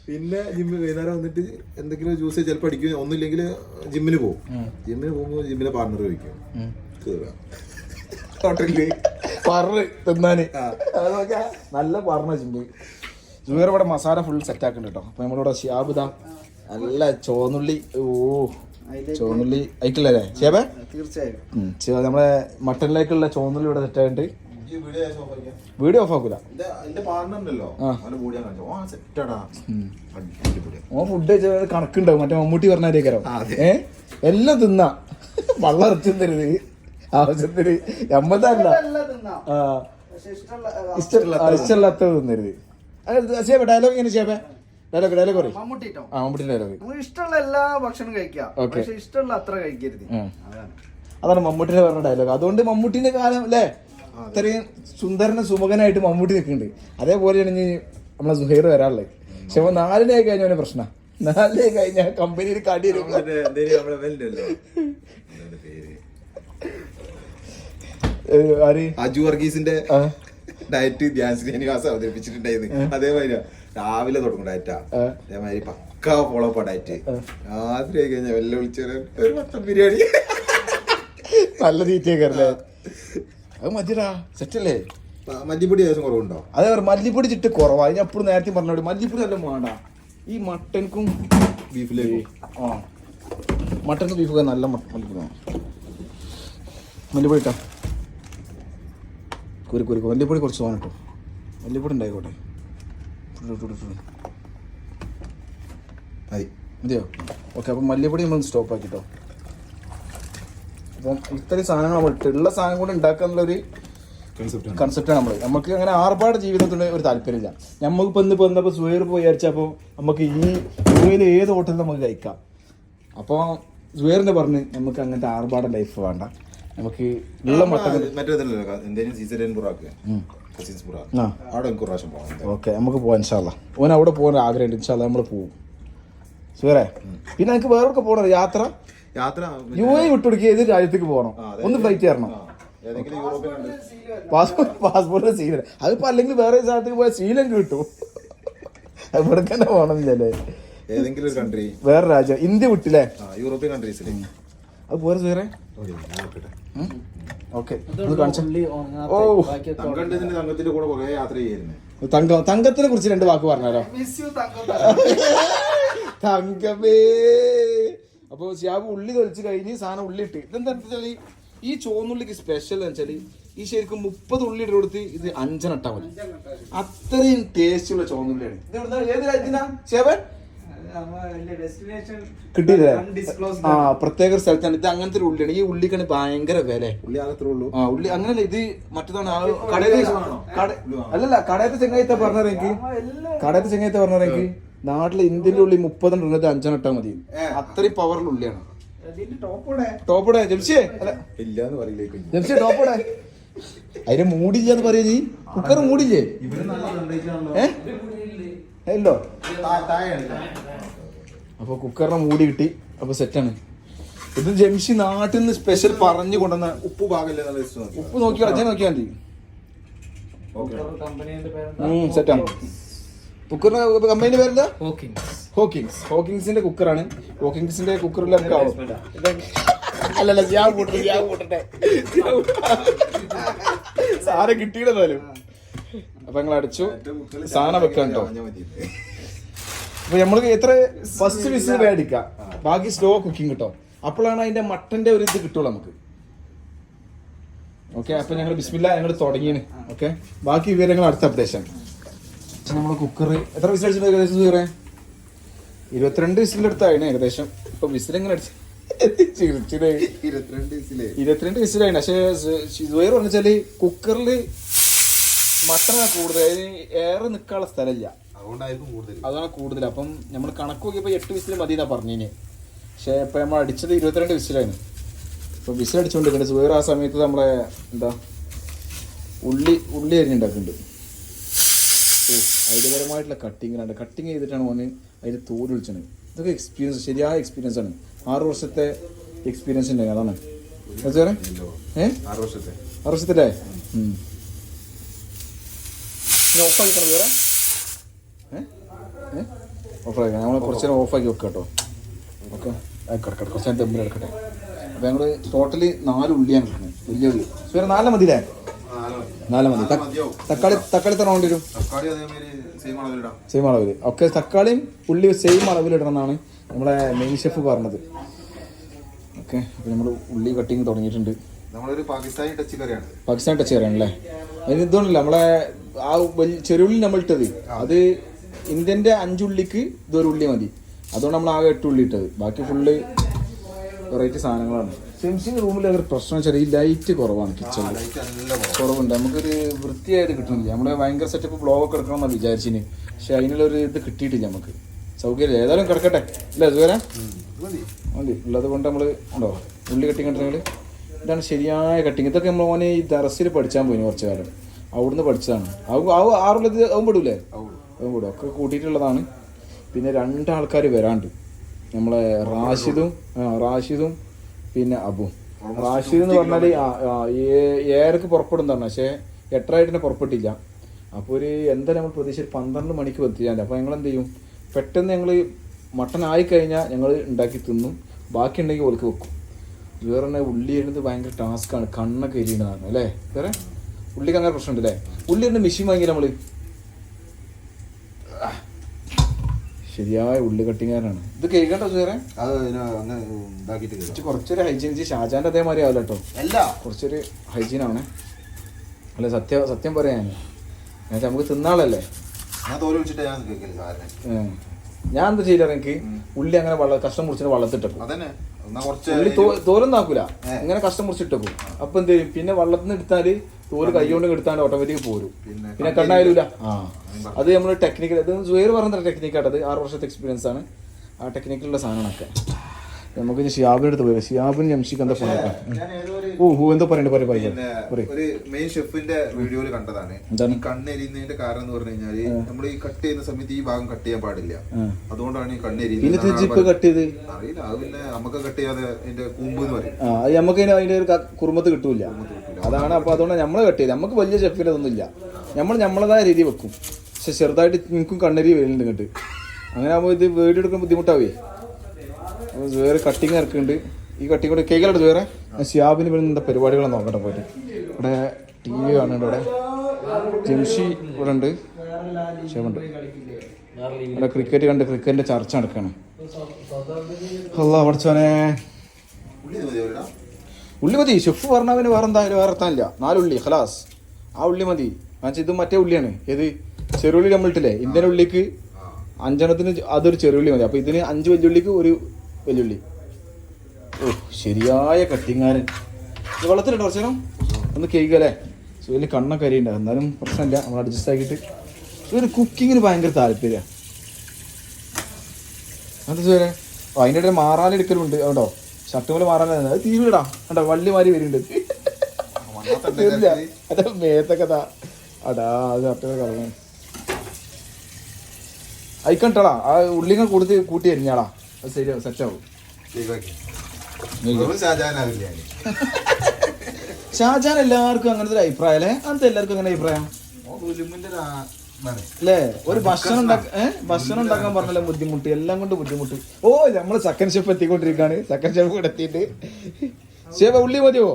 പിന്നെ വൈകുന്നേരം വന്നിട്ട് എന്തെങ്കിലും ജ്യൂസ് ചിലപ്പോൾ അടിക്കും. ഒന്നുമില്ലെങ്കിൽ ജിമ്മിന് പോകും. ജിമ്മിന് പോകുമ്പോൾ ജിമ്മിലെ പാർട്ണർ ചോദിക്കും ഹോട്ടലില് തിന്നാന്. നല്ല പറഞ്ഞ ജിമ്മ്. ജുവേർ ഇവിടെ മസാല ഫുൾ സെറ്റ് ആക്കുന്നുണ്ട് കേട്ടോ. അപ്പൊ നമ്മളിവിടെ ഷിയാബിതാ നല്ല ചോന്നുള്ളി. ചോന്നുള്ളി അയക്കില്ലേ ഷിയാബേ? തീർച്ചയായും നമ്മളെ മട്ടനിലേക്കുള്ള ചോന്നുള്ളി ഇവിടെ സെറ്റ് ആയിട്ട് വീഡിയോ ഓഫ് ആക്കൂല. ഓ ഫുഡ് കണക്കുണ്ടാവും. മറ്റേ മമ്മൂട്ടി പറഞ്ഞാരേക്കാരോ എല്ലാം തിന്നാ വള്ളം ഇറച്ചും തരുത് ആവശ്യത്തിന്. നമ്മതല്ല ഇഷ്ടമല്ലാത്ത തിന്നരുത്. ഷേബേ ഡയലോഗ് എങ്ങനെ ഷേബേ? ഡയലോഗ് പറയും. മമ്മൂട്ടി ഡയലോഗ്. ഇഷ്ടമുള്ള എല്ലാ ഭക്ഷണം കഴിക്കാം, പക്ഷെ ഇഷ്ടമുള്ള അത്ര കഴിക്കരുത്. അതാണ് മമ്മൂട്ടിനെ പറഞ്ഞ ഡയലോഗ്. അതുകൊണ്ട് മമ്മൂട്ടിന്റെ കാലം അല്ലേ ഇത്രയും സുന്ദരനും സുമുഖനായിട്ട് മമ്മൂട്ടി നിൽക്കുന്നുണ്ട്. അതേപോലെയാണ് ഇനി നമ്മളെ സുഹൈർ വരാനുള്ളത്. പക്ഷെ 4 കഴിഞ്ഞ പ്രശ്നം. 4 കഴിഞ്ഞാൽ കമ്പനിയിൽ കടി അജു വർഗീസിന്റെ ഡയറ്റ് ധ്യാൻ ശ്രീനിവാസ് അവതരിപ്പിച്ചിട്ടുണ്ടായിരുന്നു. അതേമാതിരി രാവിലെ തുടങ്ങും ഡയറ്റാ. അതേമാതിരി പക്കാ ഫോളോപ്പ് ഡയറ്റ്. രാത്രി ആയി കഴിഞ്ഞാൽ വെല്ല വിളിച്ച ഒരു മട്ടൻ ബിരിയാണി നല്ല തീറ്റയൊക്കെ. അത് മതിടാ, സെറ്റല്ലേ? മല്ലിപ്പൊടി ഏകദേശം കുറവുണ്ടോ? അതേ മല്ലിപ്പൊടി ചിട്ട് കുറവാ. ഞാൻ എപ്പോഴും നേരത്തെ പറഞ്ഞോട് മല്ലിപ്പൊടി നല്ല വേണ്ട. ഈ മട്ടൻക്കും ബീഫിലേക്കും മട്ടനും ബീഫൊക്കെ നല്ല മല്ലിപ്പൊടി വേണം. മല്ലിപ്പൊടി ഇട്ടാ കുരുക്കുരുക്കും. മല്ലിപ്പൊടി കുറച്ച് വേണം കേട്ടോ. മല്ലിപ്പൊടി ഉണ്ടായിക്കോട്ടെ. മതിയോ? ഓക്കെ, അപ്പം മല്ലിപ്പൊടി നമ്മൾ സ്റ്റോപ്പ് ആക്കിട്ടോ. അപ്പം ഇത്രയും സാധനങ്ങൾ നമ്മൾ ഉള്ള സാധനം കൊണ്ട് ഉണ്ടാക്കുക എന്നുള്ളൊരു കൺസെപ്റ്റാണ് നമ്മൾ. നമുക്ക് അങ്ങനെ ആർഭാട ജീവിതത്തിന് ഒരു താല്പര്യമില്ല. നമ്മളിപ്പോൾ ഇന്നിപ്പോൾ സുഹൈർ പോയി വിചാരിച്ചപ്പോൾ നമുക്ക് ഈ സുഹൈൽ ഏത് ഹോട്ടലിൽ നമുക്ക് കഴിക്കാം. അപ്പോൾ സുഹൈറിനെ പറഞ്ഞ് നമുക്ക് അങ്ങനത്തെ ആർഭാട ലൈഫ് വേണ്ട, നമുക്ക് ഉള്ള മട്ടൻ ഓക്കെ നമുക്ക് പോവാം ഇൻഷാ അല്ലാ. ഓൻ അവിടെ പോകാൻ ആഗ്രഹമുണ്ട്. ഇൻഷാ അല്ലാ നമ്മൾ പോവും സുഹൈറേ. പിന്നെ എനിക്ക് വേറൊക്കെ പോകണം യാത്ര UAE വിട്ടുകൊടുക്കുക. ഏത് രാജ്യത്തേക്ക് പോകണം? ഒന്ന് ഫ്ലൈറ്റ് കയറണം. പാസ്പോർട്ടിന് സീല. അതിപ്പോ അല്ലെങ്കിൽ വേറെ സ്ഥലത്തേക്ക് പോയാൽ സീലം കിട്ടും. ഇവിടെ തന്നെ പോകണമെന്നില്ലല്ലേ? ഏതെങ്കിലും ഒരു കൺട്രി, വേറെ രാജ്യം, ഇന്ത്യ വിട്ടില്ലേ? യൂറോപ്യൻ കൺട്രീസിൽ അത് പോരെ സുഹൈറേ. ഓക്കെ, തങ്കത്തിനെ കുറിച്ച് 2 വാക്ക് പറഞ്ഞാലോ? തങ്കമേ. അപ്പൊ ഷിയാബ് ഉള്ളി തൊളിച്ച് കഴിഞ്ഞ് സാധനം ഉള്ളിട്ട്. ഇതെന്താ വെച്ചാൽ ഈ ചോന്നുള്ളിക്ക് സ്പെഷ്യൽ എന്ന് വെച്ചാൽ ഈ ശരിക്കും 30 ഉള്ളി ഇട്ട് കൊടുത്ത് ഇത് 5 ഇട്ടാ മതി. അത്രയും ടേസ്റ്റുള്ള ചോന്നുള്ളിയാണ്. ഏത് രാജ്യത്തിനാ ഷിയാബ് കിട്ടിയില്ലേ? ആ പ്രത്യേക സ്ഥലത്താണ് ഇത്. അങ്ങനത്തെ ഒരു ഉള്ളിയാണ്. ഈ ഉള്ളിക്കാണ് ഭയങ്കര വില. ഉള്ളി അങ്ങനല്ല, ഇത് മറ്റേതാണ്. അല്ലല്ല, കടയത്തെ ചെങ്ങായിത്ത പറഞ്ഞെനിക്ക് നാട്ടിലെ ഇന്ത്യയിലെ ഉള്ളി 30 ഇടുന്നത് 5 ഇട്ടാ മതി. അത്രയും പവറിൽ ഉള്ളിയാണ്. ടോപ്പോടെ ജംഷിയെ ടോപ്പോടെ അതിന് മൂടില്ലെന്ന് പറയാ നീ കുക്കർ മൂടില്ലേ ഇവര് നല്ല കണ്ടീഷനാണല്ലോ. എല്ലോ താഴെയാണ്. അപ്പൊ കുക്കറിനെ മൂടി കിട്ടി. അപ്പൊ സെറ്റാണ്. ഇത് ജംഷി നാട്ടിൽ നിന്ന് സ്പെഷ്യൽ പറഞ്ഞു കൊണ്ടുവന്ന ഉപ്പ് ഭാഗല്ലേ നല്ല രസം നോക്കി. ഉപ്പ് നോക്കിയാൽ അച്ഛൻ നോക്കിയാൽ മതി. ഓക്കെ. കമ്പനിയുടെ പേര് സെറ്റാണ്. കുക്കറിന്റെ കമ്പനിന്റെ പേരെന്താ? ഹോക്കിൻസ്. ഹോക്കിങ്സിന്റെ കുക്കറാണ്. ഹോക്കിങ്സിന്റെ കുക്കറിൽ നമുക്ക് ആവും. അല്ലല്ല ഞാൻ കൂട്ടട്ടെ സാധനം കിട്ടിയിടന്നാലും. അപ്പൊ ഞങ്ങൾ അടിച്ചു സാധനം വെക്കാൻ കേട്ടോ. അപ്പൊ നമ്മൾക്ക് എത്ര ഫസ്റ്റ് വിസിൽ വേടിക്കാം, ബാക്കി സ്ലോ കുക്കിംഗ് കിട്ടോ. അപ്പോഴാണ് അതിന്റെ മട്ടന്റെ ഒരു ഇത് കിട്ടുള്ളൂ നമുക്ക്. ഓക്കെ, അപ്പൊ ഞങ്ങൾ ബിസ്മില്ല ഞങ്ങൾ തുടങ്ങിയാണ്. ഓക്കെ, ബാക്കി വിവരങ്ങൾ അടുത്ത അപ്ഡേഷൻ. നമ്മളെ കുക്കർ എത്ര വിസിൽ അടിച്ചിട്ടുണ്ട് ഏകദേശം? 22 വിസിലെടുത്തായിരുന്നു ഏകദേശം. ഇപ്പൊ വിസിലെങ്ങനെ അടിച്ചു 22 വിസിലായിരുന്നു. പക്ഷേ സുഹൈർ പറഞ്ഞാല് കുക്കറില് മട്ടനാ കൂടുതൽ, അതിന് ഏറെ നിൽക്കാനുള്ള സ്ഥലമില്ല, അതാണ് കൂടുതൽ. അപ്പം നമ്മൾ കണക്ക് നോക്കിയപ്പോൾ 8 വിസിൽ മതി എന്നാ പറഞ്ഞിന്. പക്ഷേ ഇപ്പം നമ്മൾ അടിച്ചത് 22 വിസിലായിരുന്നു. ഇപ്പോൾ വിസിൽ അടിച്ചുകൊണ്ടിരിക്കുന്നുണ്ട്. സുഹൈർ ആ സമയത്ത് നമ്മളെ എന്താ ഉള്ളി അരിഞ്ഞുണ്ടാക്കുന്നുണ്ട്. ഐഡിയപരമായിട്ടുള്ള കട്ടിങ്ങിലാണ്. കട്ടിങ് ചെയ്തിട്ടാണ് ഓന് അതിൽ തോല് വിളിച്ചത്. ഇതൊക്കെ എക്സ്പീരിയൻസ്, ശരിയായ എക്സ്പീരിയൻസ് ആണ്. 6 വർഷത്തെ എക്സ്പീരിയൻസ് ഉണ്ട്. അതാണ് 6 വർഷത്തില്ലേ. ഓഫാക്കിക്കണം വേറെ ഓഫാക്കി നമ്മൾ കുറച്ച് നേരം ഓഫാക്കി വെക്കാം കേട്ടോ. ഓക്കെ, കിടക്കട്ടെ കുറച്ച് നേരം ദമ്മിൽ എടുക്കട്ടെ. അപ്പോൾ ഞങ്ങൾ ടോട്ടലി 4 ഉള്ളിയാണ് കിട്ടുന്നത്. വലിയ ഉള്ളി വേറെ 4 മതിയില്ലേ? 4 മതി. തക്കാളി എത്ര വേണ്ടി വരും? സെയിം അളവിൽ. ഓക്കെ, തക്കാളിയും ഉള്ളി സെയിം അളവിലിടണം എന്നാണ് നമ്മളെ മെയിൻ ഷെഫ് പറഞ്ഞത്. ഓക്കെ, അപ്പോൾ നമ്മൾ ഉള്ളി കട്ടിങ് തുടങ്ങിയിട്ടുണ്ട്. പാകിസ്ഥാനി ടച്ച് കറിയാണല്ലേ? അതിന് ഇതുകൊണ്ടല്ല നമ്മളെ ആ ചെറുള്ളി നമ്മൾ ഇട്ടത്, അത് ഇന്ത്യൻ്റെ 5 ഉള്ളിക്ക് ഇതൊരു ഉള്ളി മതി. അതുകൊണ്ട് നമ്മൾ ആകെ 8 ഉള്ളി ഇട്ടത്. ബാക്കി ഫുള്ള് വെറൈറ്റി സാധനങ്ങളാണ്. സെംസിങ് റൂമിൽ ഒരു പ്രശ്നം വെച്ചാൽ ഈ ലൈറ്റ് കുറവാണ്. കിച്ചണിൽ കുറവുണ്ട്. നമുക്കൊരു വൃത്തിയായിട്ട് കിട്ടുന്നില്ല. നമ്മൾ ഭയങ്കര സെറ്റപ്പ് ബ്ലോഗൊക്കെ എടുക്കണമെന്നാണ് വിചാരിച്ചിന്. പക്ഷെ അതിനുള്ളൊരു ഇത് കിട്ടിയിട്ടില്ല നമുക്ക്. സൗകര്യം ഏതായാലും കിടക്കട്ടെ അല്ലേ? അതുവരെ മതി. ഉള്ളത് കൊണ്ട് നമ്മൾ ഉണ്ടോ ഉള്ളി കട്ടിങ് കണ്ടിട്ടുണ്ടെങ്കിൽ ഇതാണ് ശരിയായ കട്ടിങ്. ഇതൊക്കെ നമ്മൾ മോനെ ഈ ദറസിൽ പഠിച്ചാൽ പോയി കുറച്ച് കാലം. അവിടുന്ന് പഠിച്ചതാണ്. ആറുള്ളത് അവൻ പെടൂലേ? അവൻ പെടും. ഒക്കെ കൂട്ടിയിട്ടുള്ളതാണ്. പിന്നെ 2 ആൾക്കാർ വരാണ്ട്, നമ്മളെ റാഷിദും പിന്നെ അബും. റാഷിദ് എന്ന് പറഞ്ഞാൽ 7:00 പുറപ്പെടുന്നതാണ്. പക്ഷേ 8:30 പുറപ്പെട്ടില്ല. അപ്പോൾ എന്തായാലും നമ്മൾ പ്രതീക്ഷ 12 മണിക്ക് എത്തിയാൽ. അപ്പോൾ ഞങ്ങൾ എന്ത് ചെയ്യും, പെട്ടെന്ന് ഞങ്ങൾ മട്ടൻ ആയിക്കഴിഞ്ഞാൽ ഞങ്ങൾ ഉണ്ടാക്കി തിന്നും. ബാക്കി ഉണ്ടെങ്കിൽ ഓൾക്ക് വെക്കും. വേറെ തന്നെ ഉള്ളി എഴുന്നത് ഭയങ്കര ടാസ്ക്കാണ്. കണ്ണൊക്കെ എരിയുന്നതാണ് അല്ലേ? വേറെ ഉള്ളിക്ക് അങ്ങനെ പ്രശ്നമുണ്ട് അല്ലേ? ഉള്ളി എഴുന്ന മെഷീൻ വാങ്ങിയില്ല നമ്മൾ. ശരിയായ ഉള്ളി കട്ടിങ്ങാരാണ്. ഇത് കേൾക്കണ്ടോ വേറെ? കുറച്ചൊരു ഹൈജീൻ. ഷാജാന്റെ അതേമാതിരി ആവില്ല കേട്ടോ. കുറച്ചൊരു ഹൈജീനാണ് അല്ലെ? സത്യം പറയാൻ നമുക്ക് തിന്നാളല്ലേ. ഞാൻ എന്താ ചെയ്യില്ല, എനിക്ക് ഉള്ളി അങ്ങനെ കഷ്ടം മുറിച്ചിട്ട് വള്ളത്തിട്ടേക്കും. ഉള്ളി തോലൊന്നും ആക്കൂല, ഇങ്ങനെ കഷ്ടം മുറിച്ചിട്ടേക്കും. അപ്പൊ എന്ത് ചെയ്യും, പിന്നെ വള്ളത്തിൽ നിന്ന് എടുത്താല് തോല് കൈകൊണ്ട് എടുത്താണ്ട് ഓട്ടോമാറ്റിക് പോരും. പിന്നെ കണ്ണായാലൂല. അത് നമ്മൾ ടെക്നിക്കൽ, ഇത് സുഹൈർ പറഞ്ഞ ടെക്നിക്കാട്ടത്. 6 വർഷത്തെ എക്സ്പീരിയൻസ് ആണ് ആ ടെക്നിക്കലുള്ള സാധനങ്ങളൊക്കെ. നമുക്ക് ഇനി ഷിയാബിന്റെ അടുത്ത് പോയി. ഷിയാബിന് ജംഷിക്ക് എന്താ ഫോൺ എന്തോ ഒരു മെയിൻ ഷെഫിന്റെ വീഡിയോയിൽ കണ്ടതാണ്. കണ്ണെരിയുന്നതിന്റെ കാരണം എന്ന് പറഞ്ഞു കഴിഞ്ഞാല് നമ്മൾ ഈ കട്ട് ചെയ്യുന്ന സമയത്ത് ഈ ഭാഗം കട്ട് ചെയ്യാൻ പാടില്ല. അതുകൊണ്ടാണ് ഈ കണ്ണെരിയുന്നത്. അറിയില്ല, അത് പിന്നെ നമുക്ക് കട്ട് ചെയ്യാതെ അതിന്റെ കൂമ്പ് എന്ന് പറയും. നമുക്ക് അതിന്റെ ഒരു കുറുമത്ത് കിട്ടൂല. അതാണ്. അപ്പൊ അതുകൊണ്ട് നമ്മള് കട്ട് ചെയ്ത് നമുക്ക് വലിയ ഷെഫിൽ അതൊന്നും ഇല്ല. നമ്മളതായ രീതി വെക്കും. പക്ഷെ ചെറുതായിട്ട് നിങ്ങൾക്കും കണ്ണരി വരുന്നുണ്ട് ഇങ്ങോട്ട്. അങ്ങനെ ആകുമ്പോൾ ഇത് വീഡിയോ എടുക്കാൻ ബുദ്ധിമുട്ടാവേ. വേറെ കട്ടിങ് ഇറക്കുന്നുണ്ട്. ഈ കട്ടിങ് കൂടെ കേൾക്കലെടുത്ത് വേറെ ഷിയാബിന് വരുന്ന എന്താ പരിപാടികളൊന്നും നോക്കട്ടെ പോയിട്ട്. ഇവിടെ TV കാണുന്നുണ്ട്. ഇവിടെ ജംഷി ഇവിടെ ഉണ്ട്. ഷെഫുണ്ട്. ഇവിടെ ക്രിക്കറ്റിന്റെ ചർച്ച നടക്കുകയാണ്. അല്ലാ പഠിച്ചോനെ, ഉള്ളി മതി. ഷെഫ് പറഞ്ഞവന് വേറെ എത്താനില്ല. 4 ഉള്ളി ഖലാസ്. ആ ഉള്ളി മതി. ഇത് മറ്റേ ഉള്ളിയാണ്. ഏത് ചെറുള്ളി നമ്മളിട്ടില്ലേ? ഇന്ത്യൻ ഉള്ളിക്ക് 5 അതൊരു ചെറുള്ളി മതി. അപ്പൊ ഇതിന് 5 വലിയുള്ളിക്ക് 1 വലിയുള്ളി. ശരിയായ കട്ടിങ്ങാരൻ. വെള്ളത്തിലിട്ടോ കുറച്ച് നേരം ഒന്ന് കേൾക്കല്ലേ? സുഹൈലിന് കണ്ണൊക്കെ അരിയുണ്ടാവും. എന്നാലും പ്രശ്നമില്ല, നമ്മൾ അഡ്ജസ്റ്റ് ആക്കിയിട്ട്. സുഹൈലിന് കുക്കിങ്ങിന് ഭയങ്കര താല്പര്യമാണ്. എന്താ സുഹൈലെ? അതിൻ്റെ ഇടയിൽ മാറാലെടുക്കലുണ്ട്. കേട്ടോ, ഷർട്ട് പോലെ മാറാൻ അത് തീരുവിടാ. കേട്ടോ, വള്ളി മാറി വരുന്നുണ്ട്. ഇല്ല അത് മേത്തൊക്കെ അടാ അത് അട്ടൊക്കെ കളഞ്ഞു അയക്കണ്ടാ ആ ഉള്ളിങ്ങൾ കൂട്ടി എരിഞ്ഞാളാ അത് ശരി സെറ്റാവും ഷാജാൻ എല്ലാവർക്കും അങ്ങനത്തെ ഒരു അഭിപ്രായം അല്ലേ അങ്ങനത്തെ എല്ലാവർക്കും അങ്ങനെ അഭിപ്രായം അല്ലേ ഒരു ഭക്ഷണം ഉണ്ടാക്കാൻ പറഞ്ഞല്ലോ ബുദ്ധിമുട്ട് എല്ലാം കൊണ്ട് ബുദ്ധിമുട്ട് ഓ നമ്മള് സെക്കൻഡ് ഷെഫ് എത്തിക്കൊണ്ടിരിക്കാണ് സെക്കൻഡ് ഷെഫ് കൂടെ എത്തിയിട്ട് ഷെഫ് ഉള്ളി മതിയോ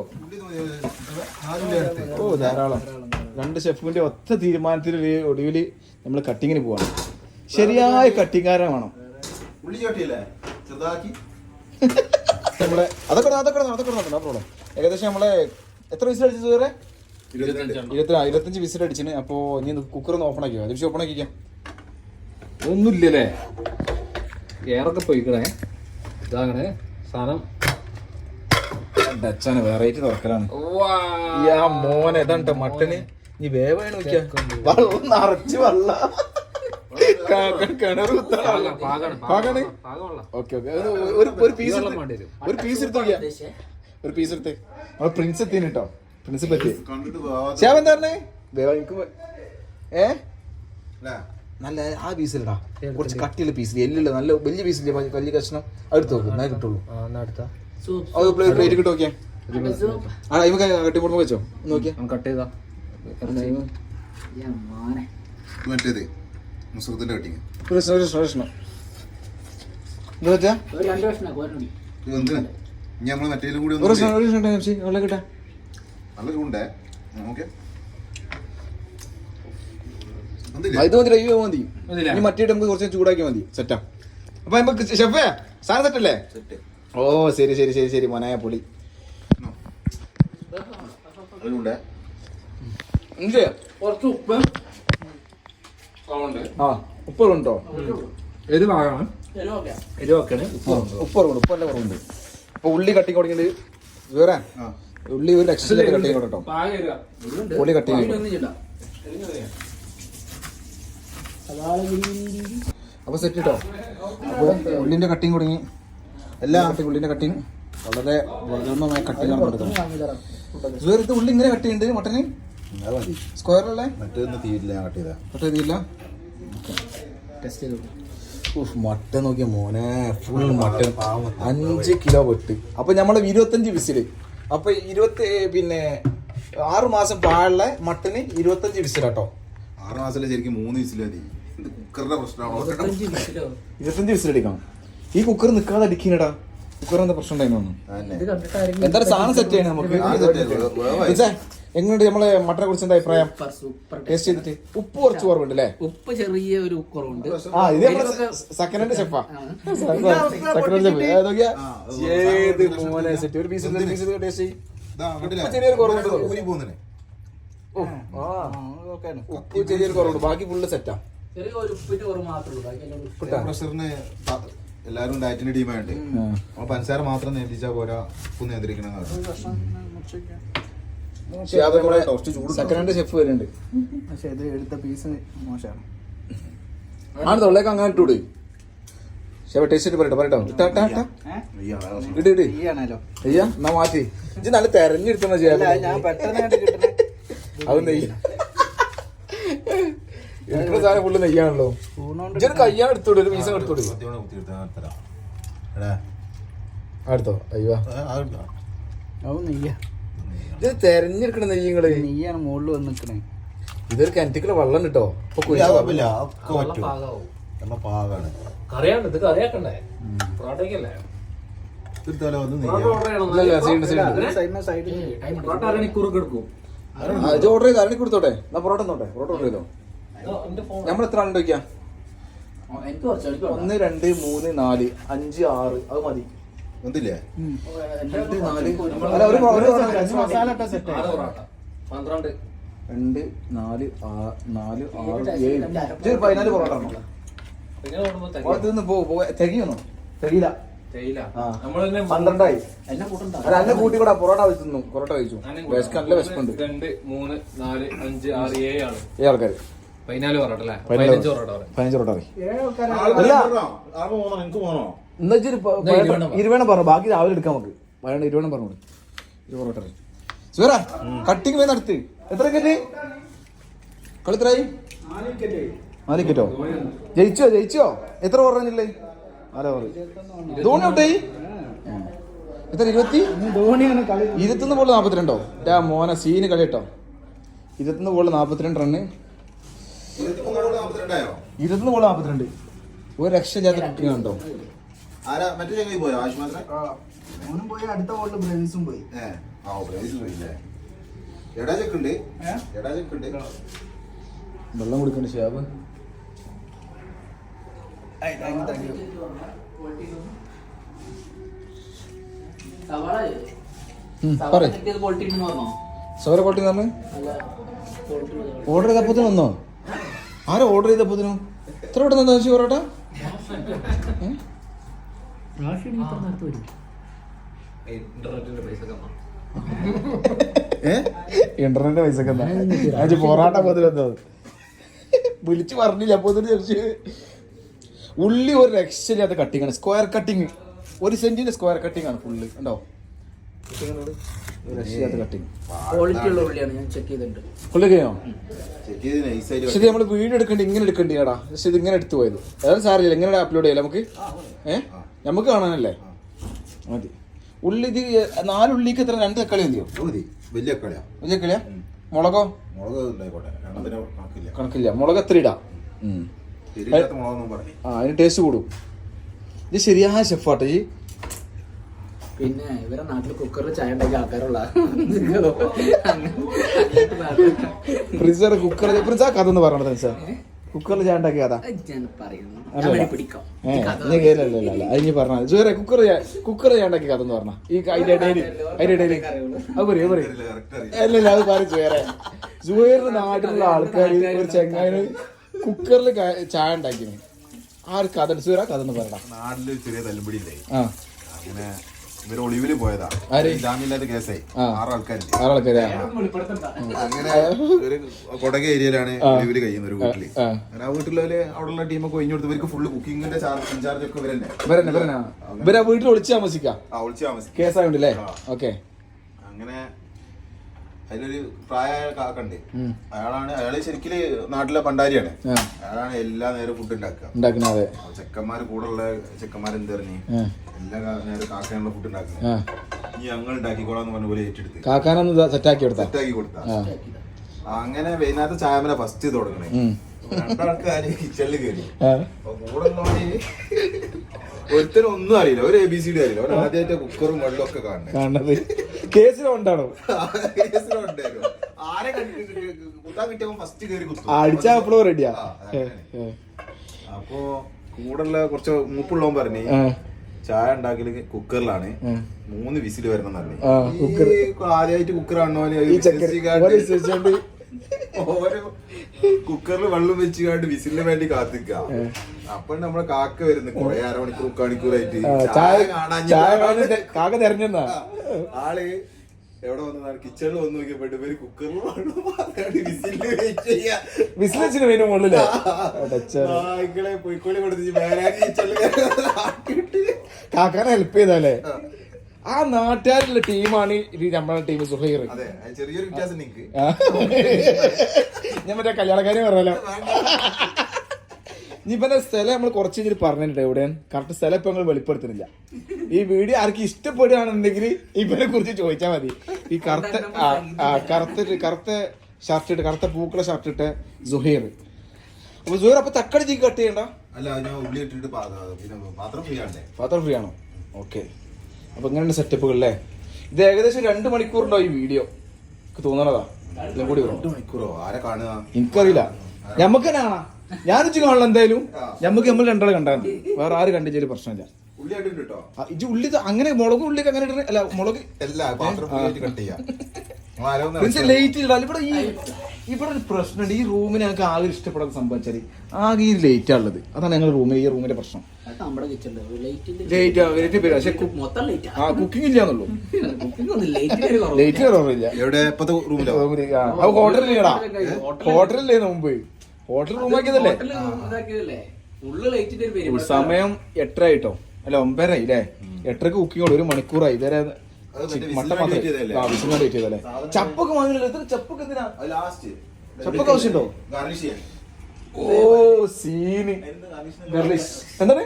ഓ ധാരാളം 2 ഷെഫിന്റെ ഒറ്റ തീരുമാനത്തിന് ഒടുവിൽ നമ്മൾ കട്ടിങ്ങിന് പോവാണ് ശരിയായ കട്ടിങ്ങാരൻ വേണം നമ്മളെ അതൊക്കെ പ്രോബ്ലം ഏകദേശം നമ്മളെ എത്ര വിസിൽ അടിച്ചത് വേറെ 25 വിസിൽ അടിച്ചിന് അപ്പോ ഇനി കുക്കർ ഒന്ന് ഓപ്പൺ ആക്കിയോ അതിൽ ഓപ്പൺ ആക്കിക്കാം ഒന്നുമില്ലല്ലേ ഏറൊക്കെ പോയിക്കണേ ഇതാകണേ സാധനം ഡച്ചാണ് വെറൈറ്റി തുറക്കലാണ് മോനെ ഇതാണ്ട മട്ടന് നീ വേവാണ് നോക്കിയാ വെള്ളം നിറച്ച് വെള്ള കിണറ് ഓക്കെ ഒരു പീസ് എടുത്ത് നോക്കിയാ ഒരു പീസ് എടുത്ത് നമ്മള് പ്രിൻസ് എത്തിന് കേട്ടോ പ്രിൻസിപ്പ് എത്തി ശാപ എന്താ പറഞ്ഞേ വേവാ എനിക്ക് നല്ല ആ പീസിലിടാ കുറച്ച് കട്ടിയുള്ള പീസിൽ എല്ലുള്ള നല്ല വലിയ പീസില്ലേ വലിയ കഷ്ണം അടുത്ത് നോക്കും എന്നാ കിട്ടുള്ളൂ അത് പ്ലേറ്റ് കിട്ടും നോക്കിയാ ആ ഇവ കട്ടി കൊടുക്കുമ്പോ വെച്ചോ നോക്കിയാ കട്ട് ചെയ്താ ഇത് മതി ഇനി മറ്റേ നമുക്ക് കുറച്ച് ചൂടാക്കി മതി സെറ്റാ അപ്പൊ നമുക്ക് ഷെഫേ സാധനം സെറ്റല്ലേ ഓ ശരി ശരി ശരി ശരി മോനായ പൊളി കുറച്ച് ഉപ്പ് ആ ഉപ്പുണ്ടോ എരിവാണ് എരിവൊക്കെയാണ് ഉപ്പറുണ്ട് ഉപ്പല്ല കുറവുണ്ട് അപ്പൊ ഉള്ളി കട്ടി കൊടുക്കണ്ട് വേറെ ഉള്ളി ഒരു എക്സ്ട്രാ കട്ടി കൊടുട്ടോ ഉള്ളി കട്ടി അപ്പൊ സെറ്റ് കേട്ടോ അപ്പൊ ഉള്ളിന്റെ കട്ടിങ് തുടങ്ങി എല്ലാ ഉള്ളിന്റെ കട്ടിങ് വളരെ വളർന്നമായ കട്ടിങ് കൊടുക്കുന്നത് ഉള്ളി ഇങ്ങനെ കട്ടി ഉണ്ട് മട്ടന് സ്ക്വയറല്ലേ കട്ട് ചെയ്തില്ല മട്ടൻ നോക്കിയ മോനെ ഫുൾ മട്ടൻ 5 കിലോ വെട്ട് അപ്പൊ നമ്മള് 25 വിസില് അപ്പൊ 6 മാസം പാഴുള്ള മട്ടന് 25 വിസിലാട്ടോ 6 മാസത്തില് ശരിക്കും 3 വിസിൽ മതി കുക്കറിന്റെ പ്രശ്നമാണോ 25 വിസിലടിക്കണം ഈ കുക്കർ നിക്കാതെ അടിക്കണടാ കുക്കർ എന്താ പ്രശ്നം ഉണ്ടായിരുന്നു എന്തായാലും സാധനം സെറ്റ് ചെയ്യണം നമുക്ക് എങ്ങനെയുണ്ട് നമ്മളെ മട്ടനെ കുറിച്ച് എന്താ അഭിപ്രായം ടേസ്റ്റ് ചെയ്തിട്ട് ഉപ്പ് കുറച്ച് കുറവുണ്ട് അല്ലേ ഉപ്പ് ചെറിയ ഒരു കുറവുണ്ട് ആ ഇത് സെക്കൻഡ് ഹാൻഡ് ഷെഫാ സെക്കൻഡ് ഹാൻഡ് ഷെഫ് മോനെ സെറ്റ് ഒരു പീസ് ടേസ്റ്റ് ചെറിയൊരു കുറവുണ്ട് ഉപ്പ് ചെറിയൊരു കുറവുണ്ട് ബാക്കി ഫുള്ള് സെറ്റാ പ്രഷറിന് എല്ലാരും ഡയറ്റിന്റെ ടീമായിട്ട് പഞ്ചസാര മാത്രം നിയന്ത്രിച്ചാൽ പോരാ ഉപ്പ് നിയന്ത്രിക്കണം സെക്കൻഡ് ഹാൻഡ് ഷെഫ് വരുന്നുണ്ട് പക്ഷെ ഇത് എടുത്ത പീസ് മോശമാണ് ആണ് തൊള്ളേക്ക് അങ്ങനെ ഇട്ടൂടെ ഷെഫ് ടേസ്റ്റ് പറയട്ടോ ഇട് അയ്യാ എന്നാ മാറ്റി ഇത് നല്ല തെരഞ്ഞെടുത്തുന്ന ചെയ്യാൻ അത് നെയ്യ എടുക്കുന്ന സാധനം ഫുള്ള് നെയ്യാണല്ലോ ഇതൊരു കയ്യാണ് എടുത്തോളൂ ഒരു പീസ് എടുത്തോളൂ അടുത്തോ അയ്യോ ഇത് തെരഞ്ഞെടുക്കണ നെയ്യങ്ങള് നെയ്യാണ് മുകളിൽ വന്ന് നിൽക്കണേ ഇതൊരു കിണറ്റിക്കുള്ള വെള്ളം കിട്ടോ ഇത് ഓർഡർ ചെയ്ത് അരണി കൊടുത്തോട്ടെ എന്നാ പൊറോട്ട നോട്ടെ പൊറോട്ട ഓർഡർ ചെയ്തോ നമ്മൾ എത്ര ആളുണ്ട് വയ്ക്കാം 1 2 3 4 5 6 അത് മതി ഒന്നില്ലേ 2 4 മസാല സെറ്റ് 12 2 4 4 6 7 14 പൊറോട്ട ആണോ തികയുന്നോ തികയില്ല 12 അല്ല കൂട്ടി കൂടാ പൊറോട്ട തിന്നു പൊറോട്ട കഴിച്ചു നല്ല വിശപ്പുണ്ട് 2 3 4 5 6 7 ആണ് 7 ആൾക്കാർ 14 പൊറോട്ട അല്ലേ 15 പൊറോട്ട ഇരുവേണം പറഞ്ഞു ബാക്കി രാവിലെ എടുക്കാം നമുക്ക് 20 പറഞ്ഞു പൊറോട്ട സുഹറ കട്ടിങ് പോയി നടത്ത്. എത്ര വിക്കറ്റ് കളിത്രായി? 4 വിക്കറ്റോ? ജയിച്ചോ? എത്ര ഓവർ റണ്ണില്ലേ? 4 ഓവർ. ധോണി ഔട്ടായി. എത്ര 20? 21 ബോൾ 42. മോനെ സീന് കളി കേട്ടോ. 21 ബോൾ 42 റണ്ണ്. 21 ബോൾ 42. ഒരു രക്ഷയില്ലാത്ത കുട്ടിങ് കണ്ടോ. അടുത്ത ബോളിൽ ബ്രേവിസും പോയി. വെള്ളം കുടിക്കണ്ട ഷാബ്. സൗര ക്വാളിറ്റി പറഞ്ഞ് ഓർഡർ ചെയ്തപ്പോ വന്നോ? ആരോ ഓർഡർ ചെയ്തപ്പോത്തിനോ എത്ര ഇവിടെ നിന്നാ പൊറോട്ട? ഇന്റർനെറ്റ് പൈസ പൊറാട്ട പോത്തിനോ വിളിച്ചു പറഞ്ഞില്ല. അപ്പൊ ഉള്ളി ഒരു രക്ഷയില്ലാത്ത കട്ടിങ് ആണ്. സ്ക്വയർ കട്ടിങ്, 1 സെന്റിന്റെ സ്ക്വയർ കട്ടിങ് ആണ് ഫുള്ള്. ഉണ്ടോ രക്ഷയില്ലാത്ത കട്ടിങ്. ഫുള്ളിയോ? പക്ഷെ നമ്മള് വീഡിയോ എടുക്കണ്ടി ഇങ്ങനെ എടുക്കണ്ടിയാടാ. പക്ഷെ ഇത് ഇങ്ങനെ എടുത്തു പോയത് അതായത് സാറില്ല. ഇങ്ങനെ അപ്ലോഡ് ചെയ്യാം നമുക്ക്. നമുക്ക് കാണാനല്ലേ മതി. ഉള്ളി ഇത് 4 ഉള്ളിക്ക് എത്ര? 2 തക്കാളി മതിയോ? വലിയ കളിയാ. മുളകോ? കണക്കില്ല. മുളക് എത്ര ഇടാം? അതിന് ടേസ്റ്റ് കൂടും. ഇത് ശരിയായ ഷെഫാട്ടോ ഈ. പിന്നെ ഇവരെ നാട്ടില് കുക്കറിൽ ചായ ഉണ്ടാക്കിയ ആൾക്കാരുള്ള ഫ്രിസർ കഥ എന്ന് പറഞ്ഞത് സാർ. കുക്കറിൽ ചായ ഉണ്ടാക്കിയ കഥ അതിന് പറഞ്ഞ ജോറെ കുക്കർ ചായ ഉണ്ടാക്കിയ കഥ എന്ന് പറഞ്ഞ ഈ അതിന്റെ ഇടയില് അത് പറയും അല്ലല്ല അത് പറയും ജോറെ. ജുവേറിന്റെ നാട്ടിലുള്ള ആൾക്കാർ ഒരു ചെങ്ങായിന് കുക്കറിൽ ചായ ഉണ്ടാക്കിന്. ആ ഒരു കഥ ജുവേറ കഥ എന്ന് പറയണം. നാട്ടില് ചെറിയ തല്ലുപിടി ഇല്ലേ, അങ്ങനെ ഇവര് ഒളിവില് പോയതാ. ജാമ്യമില്ലാത്ത കേസായി. 6 ആൾക്കാരുണ്ട്. അങ്ങനെ ഒരു കൊടക ഏരിയയിലാണ് ഒളിവില് കഴിയുന്നത് ഒരു വീട്ടില്. അങ്ങനെ ആ വീട്ടിലെ അവിടെയുള്ള ടീമൊക്കെ ഒഴിഞ്ഞു കൊടുത്ത് ഇവർക്ക് ഫുള്ള് കുക്കിങ്ങിന്റെ ഇൻചാർജ് ഒക്കെ ഇവരെ വീട്ടിൽ ഒളിച്ച് താമസിക്കാം. കേസായോണ്ടല്ലേ? ഓക്കെ. അങ്ങനെ അതിലൊരു പ്രായമായ കാക്കുണ്ട്. അയാള് ശരിക്കും നാട്ടിലെ പണ്ടാരിയാണ്. അയാളാണ് എല്ലാ നേരം ഫുഡ് ഉണ്ടാക്കുക. ചെക്കന്മാര് കൂടെ ഉള്ള ചെക്കന്മാരെന്ത് പറഞ്ഞു എല്ലാ നേരം കാക്കാനുള്ള ഫുഡ് ഉണ്ടാക്കുന്നത്. ഞങ്ങൾ ഉണ്ടാക്കിക്കോളാന്ന് പറഞ്ഞ പോലെ ഏറ്റെടുത്ത് കാക്കാനൊന്ന് സെറ്റാക്കി കൊടുത്ത. അങ്ങനെ വൈകുന്നേരത്തെ ചായമല ഫസ്റ്റ് തുടങ്ങണേ. 2 ആൾക്കാര് കിച്ചണിൽ കയറി. കൂടെ ഒരുത്തരും ഒന്നും അറിയില്ല, ഒരു ABCD അറിയില്ല. അവർ ആദ്യമായിട്ട് കുക്കറും വെള്ളവും ഒക്കെ കാണുന്നത്. കേസിലുണ്ടാണോ? കേസിലുണ്ടായിരുന്നു. ആരെ കുത്താൻ കിട്ടിയപ്പോ ഫസ്റ്റ് കയറി കുത്തും. അടിച്ചപ്പോഴും റെഡിയാ. അപ്പൊ കൂടെയുള്ള കുറച്ച് മൂപ്പുള്ളവൻ പറഞ്ഞു ചായ ഉണ്ടാക്കല് കുക്കറിലാണ്, 3 വിസിൽ വരണം പറഞ്ഞു. ആദ്യമായിട്ട് കുക്കർ ആണോ ഓരോ കുക്കറിൽ വെള്ളം വെച്ചുകാണ്ട് വിസിലിന് വേണ്ടി കാത്തിക്ക. അപ്പൊ നമ്മളെ കാക്ക വരുന്നു കൊറേ അരമണിക്കൂർ 3 മണിക്കൂറായിട്ട് കാക്ക തെരഞ്ഞെന്നാ ആള് എവിടെ വന്നതാണ് കിച്ചണിൽ വന്ന് നോക്കിയപ്പോട്ട് ഇവര് കുക്കറിൽ വെള്ളം വിസിലിന് വെയിറ്റ് ചെയ്യാ. വിസിലിന് വേണ്ടി മുകളിലെ പൊയ്ക്കോളി കൊടുത്ത് കാക്കാനെ ഹെൽപ്പ് ചെയ്താലേ. ആ നാട്ടുകാരുള്ള ടീമാണ് നമ്മളെ ടീം. സുഹൈർ ചെറിയൊരു വ്യത്യാസം ഞാൻ മറ്റേ കല്യാണക്കാരി പറഞ്ഞല്ലോ. ഇനിയിപ്പോ സ്ഥലം നമ്മൾ കുറച്ച് ഇതിൽ പറഞ്ഞിട്ടുണ്ട്. എവിടെയാണ് കറക്റ്റ് സ്ഥലം ഇപ്പൊ നമ്മൾ വെളിപ്പെടുത്തുന്നില്ല. ഈ വീഡിയോ ആർക്ക് ഇഷ്ടപ്പെടുകയാണെന്നുണ്ടെങ്കിൽ ഇവരെ കുറിച്ച് ചോദിച്ചാൽ മതി. ഈ കറുത്ത ഷർട്ട് ഇട്ട് കറുത്ത പൂക്കള ഷർട്ട് ഇട്ട് സുഹൈർ. അപ്പൊ സുഹൈർ അപ്പൊ തക്കാളി ചീക്ക് കട്ട് ചെയ്യണ്ട? പാത്രം ഫ്രീ ആണോ? ഓക്കെ. അപ്പൊ ഇങ്ങനെയുള്ള സെറ്റപ്പുകളല്ലേ. ഇത് ഏകദേശം 2 മണിക്കൂറുണ്ടോ ഈ വീഡിയോ തോന്നണതാ. ഇതും കൂടി എനിക്കറിയില്ല. ഞമ്മക്ക് തന്നെ കാണാം. ഞാനിച്ച് കാണണം എന്തായാലും. ഞമ്മക്ക് നമ്മൾ 2 ആളെ കണ്ടാൽ മതി. വേറെ ആര് കണ്ടിച്ചാലും പ്രശ്നമില്ല. ഇത് ഉള്ളി അങ്ങനെ മുളക് ഉള്ളിക്ക് അങ്ങനെ ഇടണ അല്ല. മുളക് ലേറ്റ് ഇടാൻ ഇവിടെ ഒരു പ്രശ്നമുണ്ട്. ഈ റൂമിന് ഞങ്ങൾക്ക് ആകെ ഇഷ്ടപ്പെടാൻ സംഭവിച്ചാല് ആകെ ഈ ലേറ്റ് ആണുള്ളത്. അതാണ് ഞങ്ങളുടെ റൂമിൽ ഈ റൂമിന്റെ പ്രശ്നം. കുക്കിംഗ് ഇല്ലാന്നുള്ളൂ. ലേറ്റ് കുറവില്ല. ഹോട്ടലില്ലേ മുമ്പ്? ഹോട്ടൽ റൂമാക്കിയതല്ലേ? സമയം 8 ആയിട്ടോ? അല്ല 9 ആയി അല്ലേ? 8:00 കുക്കിംഗ് 1 മണിക്കൂറായി. ഇതുവരെ മട്ടൻ മാത്രമേ വിസിൽ വെയിറ്റ് ചെയ്തല്ലേ. ചപ്പൊക്കെ വാങ്ങില്ല. എത്ര ചപ്പൊക്കെ എന്തിനാ? ചപ്പൊക്കെ ആവശ്യമുണ്ടോ? ഓ സീന് ഗർലിഷ്. എന്താണ്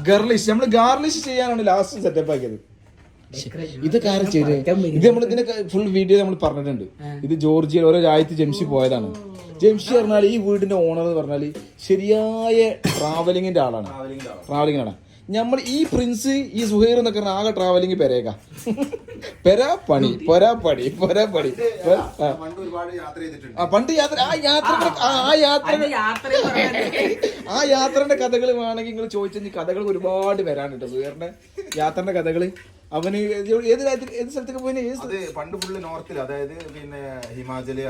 ഗർലിഷ്? നമ്മള് ഗാർലിഷ് ചെയ്യാനാണ് ലാസ്റ്റ് സെറ്റപ്പ് ആക്കിയത്. ഇതൊക്കെ ആരും ചെയ്തേ? ഇത് നമ്മൾ ഇതിന്റെ ഫുൾ വീഡിയോ നമ്മൾ പറഞ്ഞിട്ടുണ്ട്. ഇത് ജോർജിയയിൽ ഓരോ രാജ്യത്ത് ജംഷി പോയതാണ്. ജംഷി പറഞ്ഞാൽ ഈ വീടിന്റെ ഓണർ എന്ന് പറഞ്ഞാൽ ശരിയായ ട്രാവലിങ്ങിന്റെ ആളാണ്. ട്രാവലിംഗാണ്. നമ്മൾ ഈ പ്രിൻസ് ഈ സുഹൈർ എന്നൊക്കെ പറഞ്ഞാൽ ആകെ ട്രാവലിംഗ് പെരേക പെരാ പണി പൊരാ പണി പൊരാ പണി. പണ്ട് യാത്ര ആ യാത്രയുടെ കഥകൾ വേണമെങ്കിൽ നിങ്ങൾ ചോദിച്ചാൽ കഥകൾ ഒരുപാട് വരാണ് കേട്ടോ. സുഹൈറിന്റെ യാത്രയുടെ കഥകള്. അവന് ഏത് സ്ഥലത്തേക്ക് പോയി? പണ്ട് ഫുള്ള് നോർത്തിൽ, അതായത് പിന്നെ ഹിമാചല്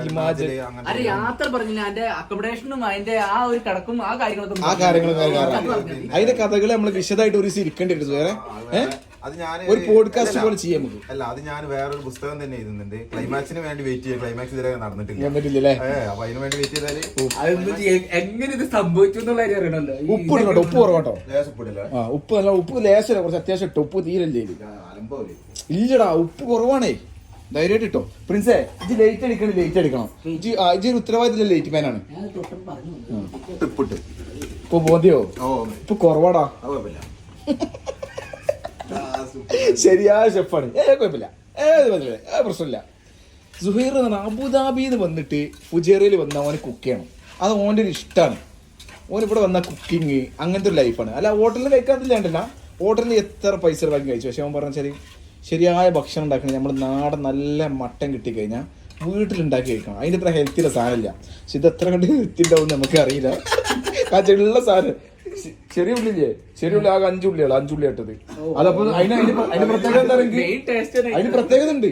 അങ്ങനെ യാത്ര പറഞ്ഞില്ല. അതിന്റെ അക്കോമഡേഷനും അതിന്റെ ആ ഒരു കിടക്കും ആ കാര്യങ്ങളൊക്കെ അതിന്റെ കഥകൾ നമ്മൾ വിശദമായിട്ട് ഒരു ഇരിക്കേണ്ടി വരും വേറെ. അത് ഞാൻ ഒരു പോഡ്കാസ്റ്റ് പോലെ ചെയ്യാം നമുക്ക്. അല്ല, അത് ഞാൻ വേറൊരു പുസ്തകം തന്നെ എഴുതുന്നുണ്ട്. ക്ലൈമാക്സിന് വേണ്ടി വെയിറ്റ് ചെയ്യാം. ക്ലൈമാക്സ് ഇതുവരെ നടന്നിട്ടില്ല. അപ്പൊ അതിന് വേണ്ടി വെയിറ്റ് ചെയ്താല് എങ്ങനെ ഇത് സംഭവിച്ചു എന്നുള്ള കാര്യം അറിയണല്ലോ. ഉപ്പ് ഇടണോ? ഉപ്പ് കുറവാട്ടോ. ഉപ്പിടില്ല. ഉപ്പ് നല്ല ഉപ്പ് ലേശം കുറച്ച് അത്യാവശ്യം ഇട്ടോ. ഉപ്പ് തീരല്ലേ? ഇല്ലടാ, ഉപ്പ് കുറവാണേ. ധൈര്യമായിട്ട് ഇട്ടോ. പ്രിൻസേ, ഇത് ലേറ്റ് അടിക്കണം. ലേറ്റ് അടിക്കണം. ഇജ് ഉത്തരവാദിത്തം ലേറ്റ് മാനാണ്. ഇപ്പൊ ബോധ്യോ? ഇപ്പൊ കുറവാടാ. ശരിയായ ഷെഫാണ്. കുഴപ്പമില്ല, പ്രശ്നമില്ല. സുഹൈർ എന്ന് പറഞ്ഞാൽ അബുദാബിന്ന് വന്നിട്ട് ഫുജേറയിൽ വന്ന അവന് കുക്ക് ചെയ്യണം. അത് ഓൻ്റെ ഒരു ഇഷ്ടമാണ്. ഓനിവിടെ വന്ന കുക്കിങ് അങ്ങനത്തെ ഒരു ലൈഫാണ്. അല്ല ഹോട്ടലിൽ കഴിക്കാത്തില്ലാണ്ടല്ല, ഹോട്ടലിൽ എത്ര പൈസ വാങ്ങി കഴിച്ചു. പക്ഷെ അവൻ പറഞ്ഞാൽ ശരിയായ ഭക്ഷണം ഉണ്ടാക്കണം. നമ്മൾ നാടൻ നല്ല മട്ടൻ കിട്ടിക്കഴിഞ്ഞാൽ വീട്ടിലുണ്ടാക്കി കഴിക്കണം. അതിൻ്റെ അത്ര ഹെൽത്തിയുള്ള സാധനമില്ല. പക്ഷെ ഇത് എത്ര കണ്ട് ഹെൽത്തി ഉണ്ടാവും നമുക്ക് അറിയില്ല. ആ ചെള്ള സാധനം ചെറിയ ഉള്ളില്ലേ? ചെറിയ ഉള്ളി ആകെ 5 ഉള്ളിയാണ്. 5 ഉള്ളി ഇട്ടത്. അതപ്പോ അതിന് പ്രത്യേകത എന്താ പറയുക? അതിന് പ്രത്യേകത ഉണ്ട്.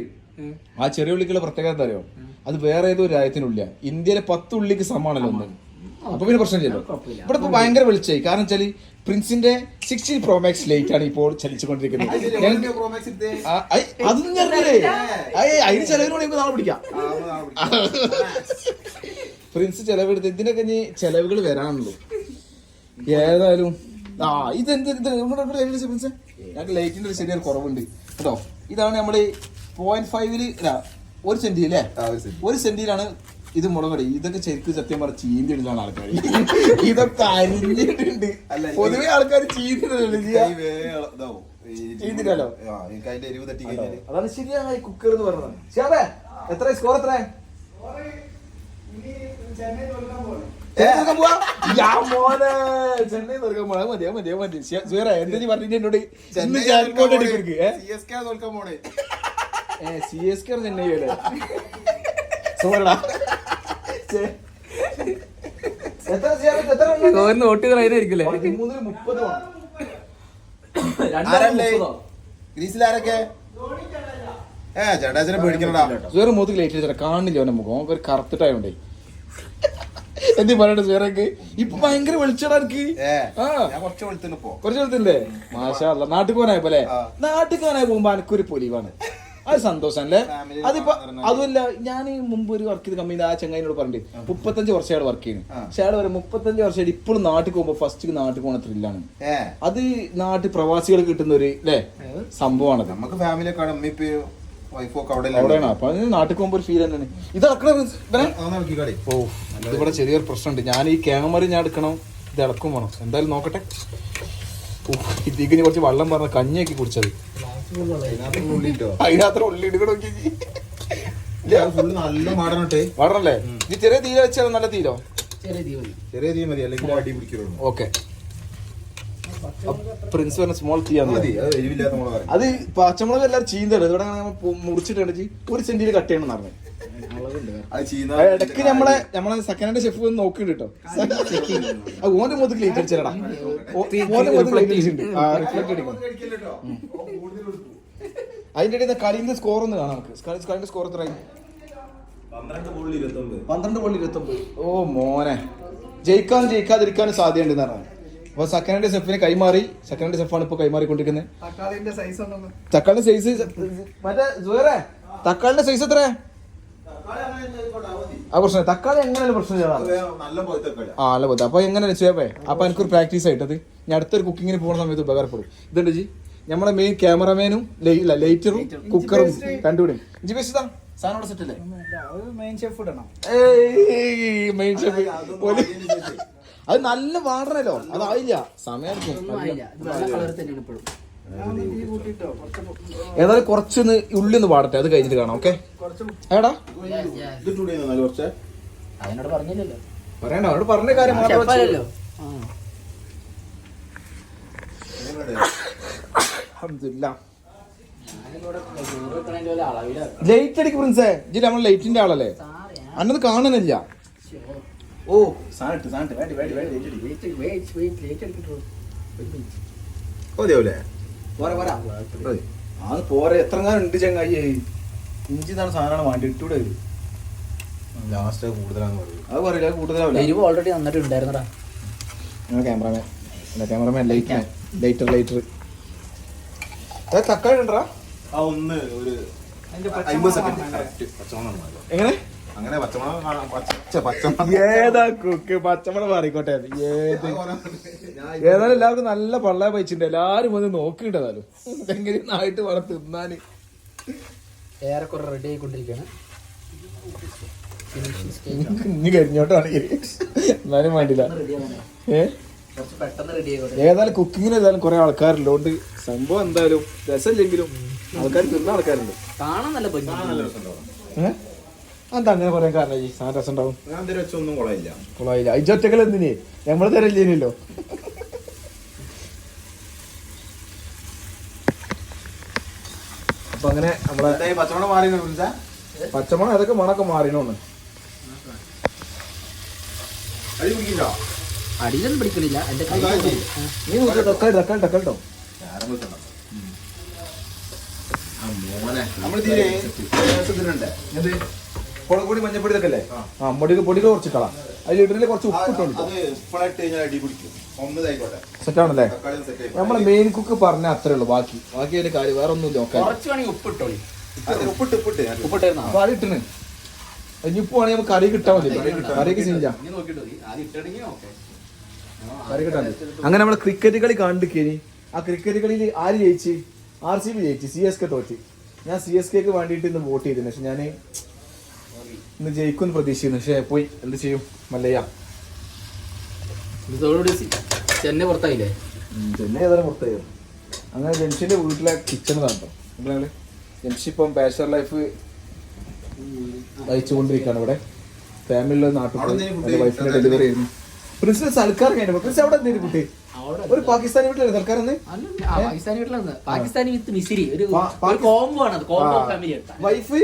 ആ ചെറിയ ഉള്ളിക്കുള്ള പ്രത്യേകത എന്താ അറിയോ? അത് വേറെ ഏതോ രാജ്യത്തിനുള്ളില്ല. ഇന്ത്യയിലെ 10 ഉള്ളിക്ക് സമാണല്ലോ ഒന്ന്. അപ്പൊ പിന്നെ പ്രശ്നം ചെയ്യല്ലോ. ഇവിടെ ഇപ്പൊ ഭയങ്കര വെളിച്ചായി. കാരണം വെച്ചാല് പ്രിൻസിന്റെ 16 Pro Max ലൈറ്റ് ആണ് ഇപ്പോൾ ചലിച്ചുകൊണ്ടിരിക്കുന്നത്. അതൊന്നും ഞാനില്ലേ? അതിന് ചെലവിനോട് നമുക്ക് നാളെ പിടിക്കാം. പ്രിൻസ് ചെലവെടുത്ത് ഇതിനൊക്കെ ഇനി ചെലവുകൾ വരാനുള്ളൂ. ഏതായാലും ഞങ്ങൾക്ക് ലൈറ്റിന്റെ ഒരു ചെറിയൊരു കുറവുണ്ട് കേട്ടോ. ഇതാണ് നമ്മള് 0.5 1 സെന്റി അല്ലേ? 1 സെന്റിയിലാണ് ഇത് മുളകടി. ഇതൊക്കെ ശരിക്കും സത്യം പറഞ്ഞ ചീന്തിയിടാണ് ആൾക്കാർ. ഇതൊക്കെ അരിഞ്ഞിട്ടുണ്ട്. പൊതുവെ ആൾക്കാർ ചീന്തിടല്ലോ. അതാണ് ശരിയായ കുക്കർ എന്ന് പറഞ്ഞത്. ശാബേ, എത്ര സ്കോർ? എത്ര ചെന്നൈ തോൽക്കാൻ പോണ? മതിയാ മതിയാ മതി. എന്താ പറഞ്ഞ എന്നോട്? CSK ചെന്നൈ സോറടാ. നോട്ട് പറയുന്നതായിരിക്കില്ലേ? 13-30 ഗ്രീസിലാരൊക്കെ? ചേട്ടാച്ചനെ പേടിക്കണടാ. വേറെ മുഖത്ത് ലേറ്റ് ചെയ്താ കാണില്ല. അവന്റെ മുഖം ഒരു കറുത്തിട്ടായോണ്ടേ. എന്ത് പറയണ്ട വേറെക്ക് ഇപ്പൊ ഭയങ്കര വെളിച്ചടാ എനിക്ക്. കുറച്ച് വെളുത്തില്ലേ? മാഷാ അല്ലാ. നാട്ടിൽ പോകാനായപ്പോലെ നാട്ടിൽ പോകാനായി പോകുമ്പോ എനിക്കൊരു പൊലിവാണ്. അത് സന്തോഷം അല്ലേ? അതിപ്പോ അതുമല്ല, ഞാൻ മുമ്പ് ഒരു വർക്ക് ചെയ്ത കമ്പനി ആ ചങ്ങായിനോട് പറഞ്ഞിട്ട് 35 വർഷമായിട്ട് വർക്ക് ചെയ്യുന്നു. പക്ഷെ അയാൾ പറയും 35 വർഷമായിട്ട് ഇപ്പോഴും നാട്ടിൽ പോകുമ്പോ ഫസ്റ്റ് നാട്ടിൽ പോകണ ത്രില്ലാണ്. അത് നാട്ടിൽ പ്രവാസികൾ കിട്ടുന്ന ഒരു സംഭവമാണ്. നമുക്ക് ഫാമിലി അവിടെയാണ്. അപ്പൊ നാട്ടിൽ പോകുമ്പോ ഒരു ഫീൽ തന്നെയാണ്. ഇത് ഇവിടെ ചെറിയൊരു പ്രശ്നമുണ്ട്. ഞാൻ ഈ ക്യാമറ ഞാൻ എടുക്കണം, ഇത് ഇളക്കും വേണം. എന്തായാലും നോക്കട്ടെ. ഇതിന് കുറച്ച് വെള്ളം പറഞ്ഞ കഞ്ഞിയാക്കി കുടിച്ചത്. അതിനത്ര ഉള്ളി ഇടുക നല്ല മാടണട്ടെ. വാടണല്ലേ? ഇത് ചെറിയ തീര വെച്ചാൽ നല്ല തീരോ? ചെറിയ തീ മതി, അല്ലെങ്കിൽ അടി പിടിക്കുള്ളൂ. ഓക്കെ. പ്രിൻസ് പറഞ്ഞ സ്മോൾ തീ ആണ്. അത് പച്ചമുളക് എല്ലാവരും ചീന്തത് ഇവിടെ മുറിച്ചിട്ടുണ്ട്. 1 സെന്റിയിൽ കട്ട് ചെയ്യണം പറഞ്ഞു. ഇടയ്ക്ക് നമ്മളെ സെക്കൻഡ് ഹാൻഡ് ഷെഫ് ഒന്ന് നോക്കിണ്ട് കേട്ടോ. ഓന്റെ മുഖത്ത് ലേറ്റ് അടിച്ചാലടാ. ഓന്റെ മുഖത്ത് ലേറ്റ് അടിച്ചിട്ടുണ്ട്. റിഫ്ലക്ട് അടിക്കണം. അതിന്റെ ഇടയിൽ കളിന്റെ സ്കോർ ഒന്ന് കാണാം നമുക്ക്. കളിന്റെ സ്കോർ എത്ര? 12-29. ഓ മോനെ, ജയിക്കാതിരിക്കാനും സാധ്യതയുണ്ടെന്ന് പറഞ്ഞു. അപ്പൊ സെക്കൻഡ് ഹാൻഡ് ഷെഫിനെ കൈമാറി. സെക്കൻഡ് ഹാൻഡ് ഷെഫാണ് ഇപ്പൊ കൈമാറിക്കൊണ്ടിരിക്കുന്നത്. തക്കാളിന്റെ സൈസ് മറ്റേ സുഹൈറേ, തക്കാളിന്റെ സൈസ് എത്ര? ആ പ്രശ്നം തക്കാളി എങ്ങനെയാണ് പ്രശ്നം ചെയ്യണം? നല്ല പോയി. അപ്പൊ എങ്ങനെ ചെയ്യാപ്പേ? അപ്പൊ എനിക്കൊരു പ്രാക്ടീസ് ആയിട്ടത് ഞാൻ അടുത്തൊരു കുക്കിങ്ങിന് പോകുന്ന സമയത്ത് ഉപകാരപ്പെടും. ഇതുണ്ട് ജി, നമ്മളെ മെയിൻ ക്യാമറമാനും ലൈറ്ററും കുക്കറും കണ്ടുപിടും ഇഞ്ചി പേസ്റ്റ് ഇതാ സാധനം അവിടെ സെറ്റ് അല്ലേ മെയിൻ ഷെഫ് ഇടണം. മെയിൻ ഷെഫ് അത് നല്ല വാടണല്ലോ അതായില്ല സമയം ഒന്നും ആയില്ല. ഇത് വെള്ള കളർ തന്നെയാണ് ഇപ്പോഴും. ഈ കൂട്ടിട്ടോ കുറച്ച് ഏതായാലും കുറച്ചൊന്ന് ഉള്ളി ഒന്ന് പാടട്ടെ അത് കഴിഞ്ഞിട്ട് കാണാം. ഓക്കെ ഏടാ അതിനോട് പറഞ്ഞില്ലല്ലോ. പറയണ്ട അവരോട് പറഞ്ഞ കാര്യം മാത്രം വെച്ച് ഷെഫല്ലല്ലോ. അൽഹംദുലില്ലാ. ഞാനിവിടെ ചോറ് വെക്കണതിന്റെ പോലെ അളവിലാണ്. ലൈറ്റ് അടിക്ക് പ്രിൻസേ ഇജ്ജ് നമ്മളെ ലൈറ്റിന്റെ ആളല്ലേ അന്നത് കാണുന്നില്ല. ഓ സാധനം മതിയാവൂലേ അത് പോരെ എത്ര കാലം ഉണ്ട് ചങ്ങായി ഇഞ്ചി എന്നാണ് സാധനമാണ് വേണ്ടി ഇട്ടൂടെ വരും. ലാസ്റ്റ് കൂടുതലാന്ന് പറയും. അത് പറയില്ല കൂടുതലാവില്ല. എരിവ് ഓൾറെഡി നന്നായിട്ട് ഉണ്ടായിരുന്നടാ. ക്യാമറമാൻ ലൈറ്റർ തക്കാളി ഉണ്ടോ ആ ഒന്ന് ഒരു 50 സെക്കൻഡ് പച്ചമുളക് എങ്ങനെ അങ്ങനെ പച്ചമുളക് ഏതാ കുക്ക് പച്ചമുളക് മാറിക്കോട്ടെ ഏതായാലും എല്ലാവർക്കും നല്ല പള്ള പയിച്ചിട്ടുണ്ട്. എല്ലാരും വന്ന് നോക്കിയിട്ടതാലും എങ്ങനെയും ആയിട്ട് വേണം തിന്നാന്. ഏറെക്കുറെ റെഡി ആയിക്കൊണ്ടിരിക്കുകയാണ്. ഇനി കരിഞ്ഞോട്ടാണെങ്കിൽ എന്നാലും വേണ്ടില്ല. കുറച്ച് പെട്ടെന്ന് റെഡി ആയിക്കോട്ടെ. ഏതായാലും കുക്കിങ്ങിന് ഏതായാലും കുറെ ആൾക്കാരുള്ളതുകൊണ്ട് സംഭവം എന്തായാലും രസമില്ലെങ്കിലും ആൾക്കാർ തിന്ന ആൾക്കാരുണ്ട്. കാണാൻ നല്ല ഭംഗി. എന്താ അങ്ങനെ പറയാൻ കാരണം ഈ സാധനം രസം ഉണ്ടാവും. ഞാൻ ഇതിൽ വെച്ചൊന്നും കൊളയില്ല. കൊള്ളായില്ല അയച്ചൊറ്റക്കൽ എന്തിനേ നമ്മള് തരല്ലേനല്ലോ. അപ്പൊ അങ്ങനെ നമ്മളെ പച്ചമുളക് മാറി പച്ചമുളക് അതൊക്കെ മണൊക്കെ മാറിനോന്ന്. അടി പിടിക്കില്ല. അടിയിലൊന്നും പിടിക്കണില്ല. എന്റെ കൈ നീ നോക്കി തക്കാളി കേട്ടോ. നമ്മളിതില് ഇതിലുണ്ട് എന്ത് മുളക് പൊടി മഞ്ഞപ്പൊടി ഇതൊക്കെ അല്ലേ? ആ പൊടികൾ കുറച്ച് കളാം. അതിൽ ഇടലിൽ കുറച്ച് ഉപ്പിട്ടുണ്ട്. അത് ഉപ്പിട്ട് കഴിഞ്ഞാൽ അടി പിടിക്കും. ഒന്നതായിക്കോട്ടെ സെറ്റാണല്ലേ? തക്കാളി സെറ്റ് ആയി. നമ്മളെ മെയിൻ കുക്ക് പറഞ്ഞ അത്രേ ഉള്ളൂ. ബാക്കി അതിന്റെ കാര്യം വേറെ ഒന്നും നോക്കാം. കുറച്ച് വേണമെങ്കിൽ ഉപ്പിട്ടോളി. ഉപ്പിട്ടായിരുന്നോ? അപ്പൊ അത് ഇട്ടണ് ഇനിയിപ്പോ ആണെങ്കിൽ നമുക്ക് കറി കിട്ടാൻ മതി. കറിയൊക്കെ ചെയ്യാം. ഇനി നോക്കിയിട്ട് മതി. ആദ്യം ഇട്ടണെങ്കിൽ ഓക്കെ. കറി കിട്ടാൻ മതി. അങ്ങനെ നമ്മള് ക്രിക്കറ്റ് കളി കണ്ടിക്കേനി. ആ ക്രിക്കറ്റ് കളിയിൽ ആര് ജയിച്ച്? RCB ജയിച്ച്. CSK തോറ്റ്. ഞാൻ CSKക്ക് വേണ്ടിയിട്ട് ഇന്ന് വോട്ട് ചെയ്തിരുന്നു. പക്ഷെ ഞാൻ ഇന്ന് ജയിക്കുമെന്ന് പ്രതീക്ഷിക്കുന്നു. പക്ഷെ പോയി എന്ത് ചെയ്യും മല്ലയ്യ. ഇതോടുകൂടി ചെന്നൈ പുറത്തായില്ലേ? ചെന്നൈ ഏതായാലും പുറത്തായിരുന്നു. അങ്ങനെ ജംഷിന്റെ വീട്ടിലെ കിച്ചൺ കാണട്ടോ. നിങ്ങള് ജംഷി ഇപ്പം ബാച്ചലർ ലൈഫ് നയിച്ചുകൊണ്ടിരിക്കുകയാണ്. ഇവിടെ ഫാമിലിയിലെ നാട്ടിൽ വൈഫിന്റെ ഡെലിവറി ആയിരുന്നു. പ്രിൻസിന് സൽക്കാർ കഴിഞ്ഞു. പ്രിൻസ് അവിടെ എന്തെങ്കിലും കുട്ടി ഒരു പാകിസ്ഥാനി വീട്ടിലാണ് സൽക്കാർ പാകിസ്ഥാനി വീട്ടിലാണ്. പാകിസ്ഥാനി വിത്ത് മിസിരി ഒരു കോംബോ ആണ്. Combo family. Wife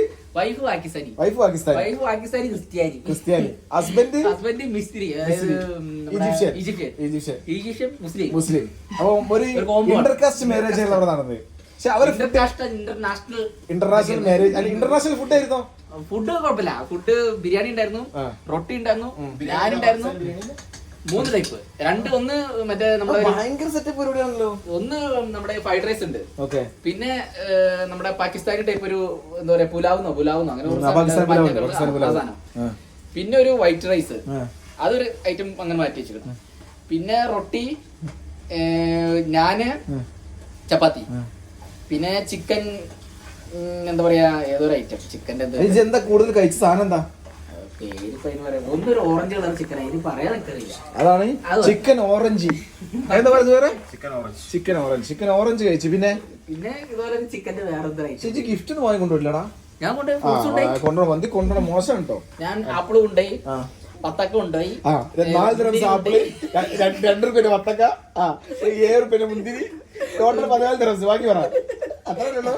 Pakistani, wife Pakistani ക്രിസ്ത്യാനി, ഹസ്ബൻഡ് മിസ്ത്രി ഈജിപ്ഷ്യൻ മുസ്ലിം. അപ്പൊ ഒരു ഇന്റർകാസ്റ്റ് മാരേജ് ആണ് അവിടെ നടന്നത്. പക്ഷെ അവർ ഇന്റർനാഷണൽ മാരേജ് അല്ല ഇന്റർനാഷണൽ ഫുഡ് ആയിരുന്നോ? ഫുഡ് കുഴപ്പമില്ല. ഫുഡ് ബിരിയാണി ഉണ്ടായിരുന്നു, റൊട്ടി ഉണ്ടായിരുന്നു, ഞാനുണ്ടായിരുന്നു. 3 ടൈപ്പ്. ഒന്ന് മറ്റേ നമ്മുടെ ഭയങ്കര സെറ്റപ്പ് പരിപാടിയാണല്ലോ. ഒന്ന് നമ്മുടെ ഫ്രൈഡ് റൈസ് ഉണ്ട്. ഓക്കെ. പിന്നെ നമ്മുടെ പാകിസ്ഥാനി ടൈപ്പ് ഒരു എന്താ പറയാ പുലാവുന്നോ അങ്ങനെ സാധനം. പിന്നെ ഒരു വൈറ്റ് റൈസ്, അതൊരു ഐറ്റം അങ്ങനെ മാറ്റി വെച്ചിരുന്നു. പിന്നെ റൊട്ടി, ഞാന്, ചപ്പാത്തി, പിന്നെ ചിക്കൻ എന്താ പറയാ ഏതൊരു ഐറ്റം ചിക്കന്റെ എന്താ കൂടുതൽ കഴിച്ച സാധനം എന്താ? ഒന്നൊരു ഓറഞ്ച് കളർ ചിക്കൻ അതിന് പറയാൻ നിൽക്കറിയില്ല. അതാണ് ചിക്കൻ ഓറഞ്ച്. എന്താ പറയുന്നത്? ചിക്കൻ ഓറഞ്ച് കഴിച്ചു. പിന്നെ ഇതുപോലെ ചിക്കന്റെ വേറെ ചേച്ചി ഗിഫ്റ്റ് ഒന്നും വാങ്ങിക്കൊണ്ടില്ലടാ. ഞാൻ കൊണ്ടുപോകണം മോശം കേട്ടോ. ഞാൻ ആപ്പിള് കൊണ്ടുപോയി, പത്തക്ക കൊണ്ടുപോയി. 4 dirhams ആപ്പിള്, 2 രൂപ പത്തക്ക, 7 രൂപ മുന്തിരി, ടോട്ടൽ 14 dirhams. ബാക്കി പറ. അത്രേ ഉള്ളൂ.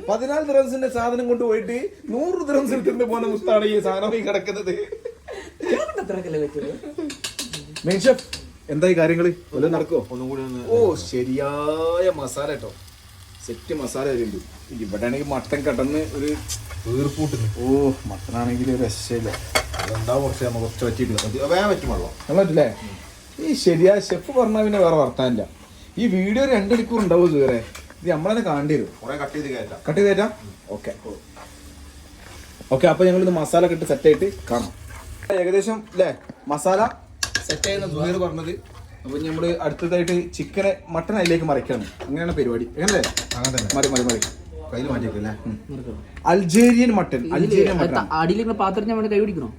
14 dirhamsന്റെ സാധനം കൊണ്ട് പോയിട്ട് 100 dirhams തിന്ന് പോകുന്ന മുസ്താണ് ഈ സാധനം ഈ കിടക്കുന്നത്. മെയിൻ ഷെഫ് എന്താ ഈ കാര്യങ്ങള് വല്ലതും നടക്കോ? ഓ ശരിയായ മസാല കേട്ടോ. സെറ്റ് മസാല വരുന്നുണ്ട്. ഇവിടെ ആണെങ്കിൽ മട്ടൻ കടന്ന് ഒരു വീർപ്പൂട്ടുന്നു. ഓ മട്ടനാണെങ്കിൽ ഒരു രക്ഷയില്ല. അതെന്താ കുറച്ച് പറ്റിയിട്ട് വേഗം പറ്റും വെള്ളം പറ്റില്ലേ? ഈ ശരിയായ ഷെഫ് പറഞ്ഞാൽ പിന്നെ വേറെ വർത്താനില്ല. ഈ വീഡിയോ 2 മണിക്കൂർ ഉണ്ടാവും ഇതുവരെ. ഇത് നമ്മളെന്നെ കാണേണ്ടി വരും. കട്ട് ചെയ്ത് കയറ്റാം. ഓക്കെ. അപ്പൊ ഞങ്ങൾ ഇത് മസാല ഒക്കെ ഇട്ട് സെറ്റ് ആയിട്ട് കാണാം. ഏകദേശം അല്ലേ മസാല സെറ്റ് ചെയ്യുന്ന സുഹൈർ പറഞ്ഞത് അപ്പൊ നമ്മള് അടുത്തതായിട്ട് ചിക്കനെ മട്ടൺ അതിലേക്ക് മറിക്കണം. അങ്ങനെയാണ് പരിപാടി. എങ്ങനെ അങ്ങനെ തന്നെ മറി മറി മറി കയ്യിൽ മാറ്റിയിട്ടില്ലേ? Algerian mutton. അൾജേരിയൻ മട്ടൺ അടിയിലിങ്ങനെ പാത്രം ഞാൻ കൈ പിടിക്കണോ?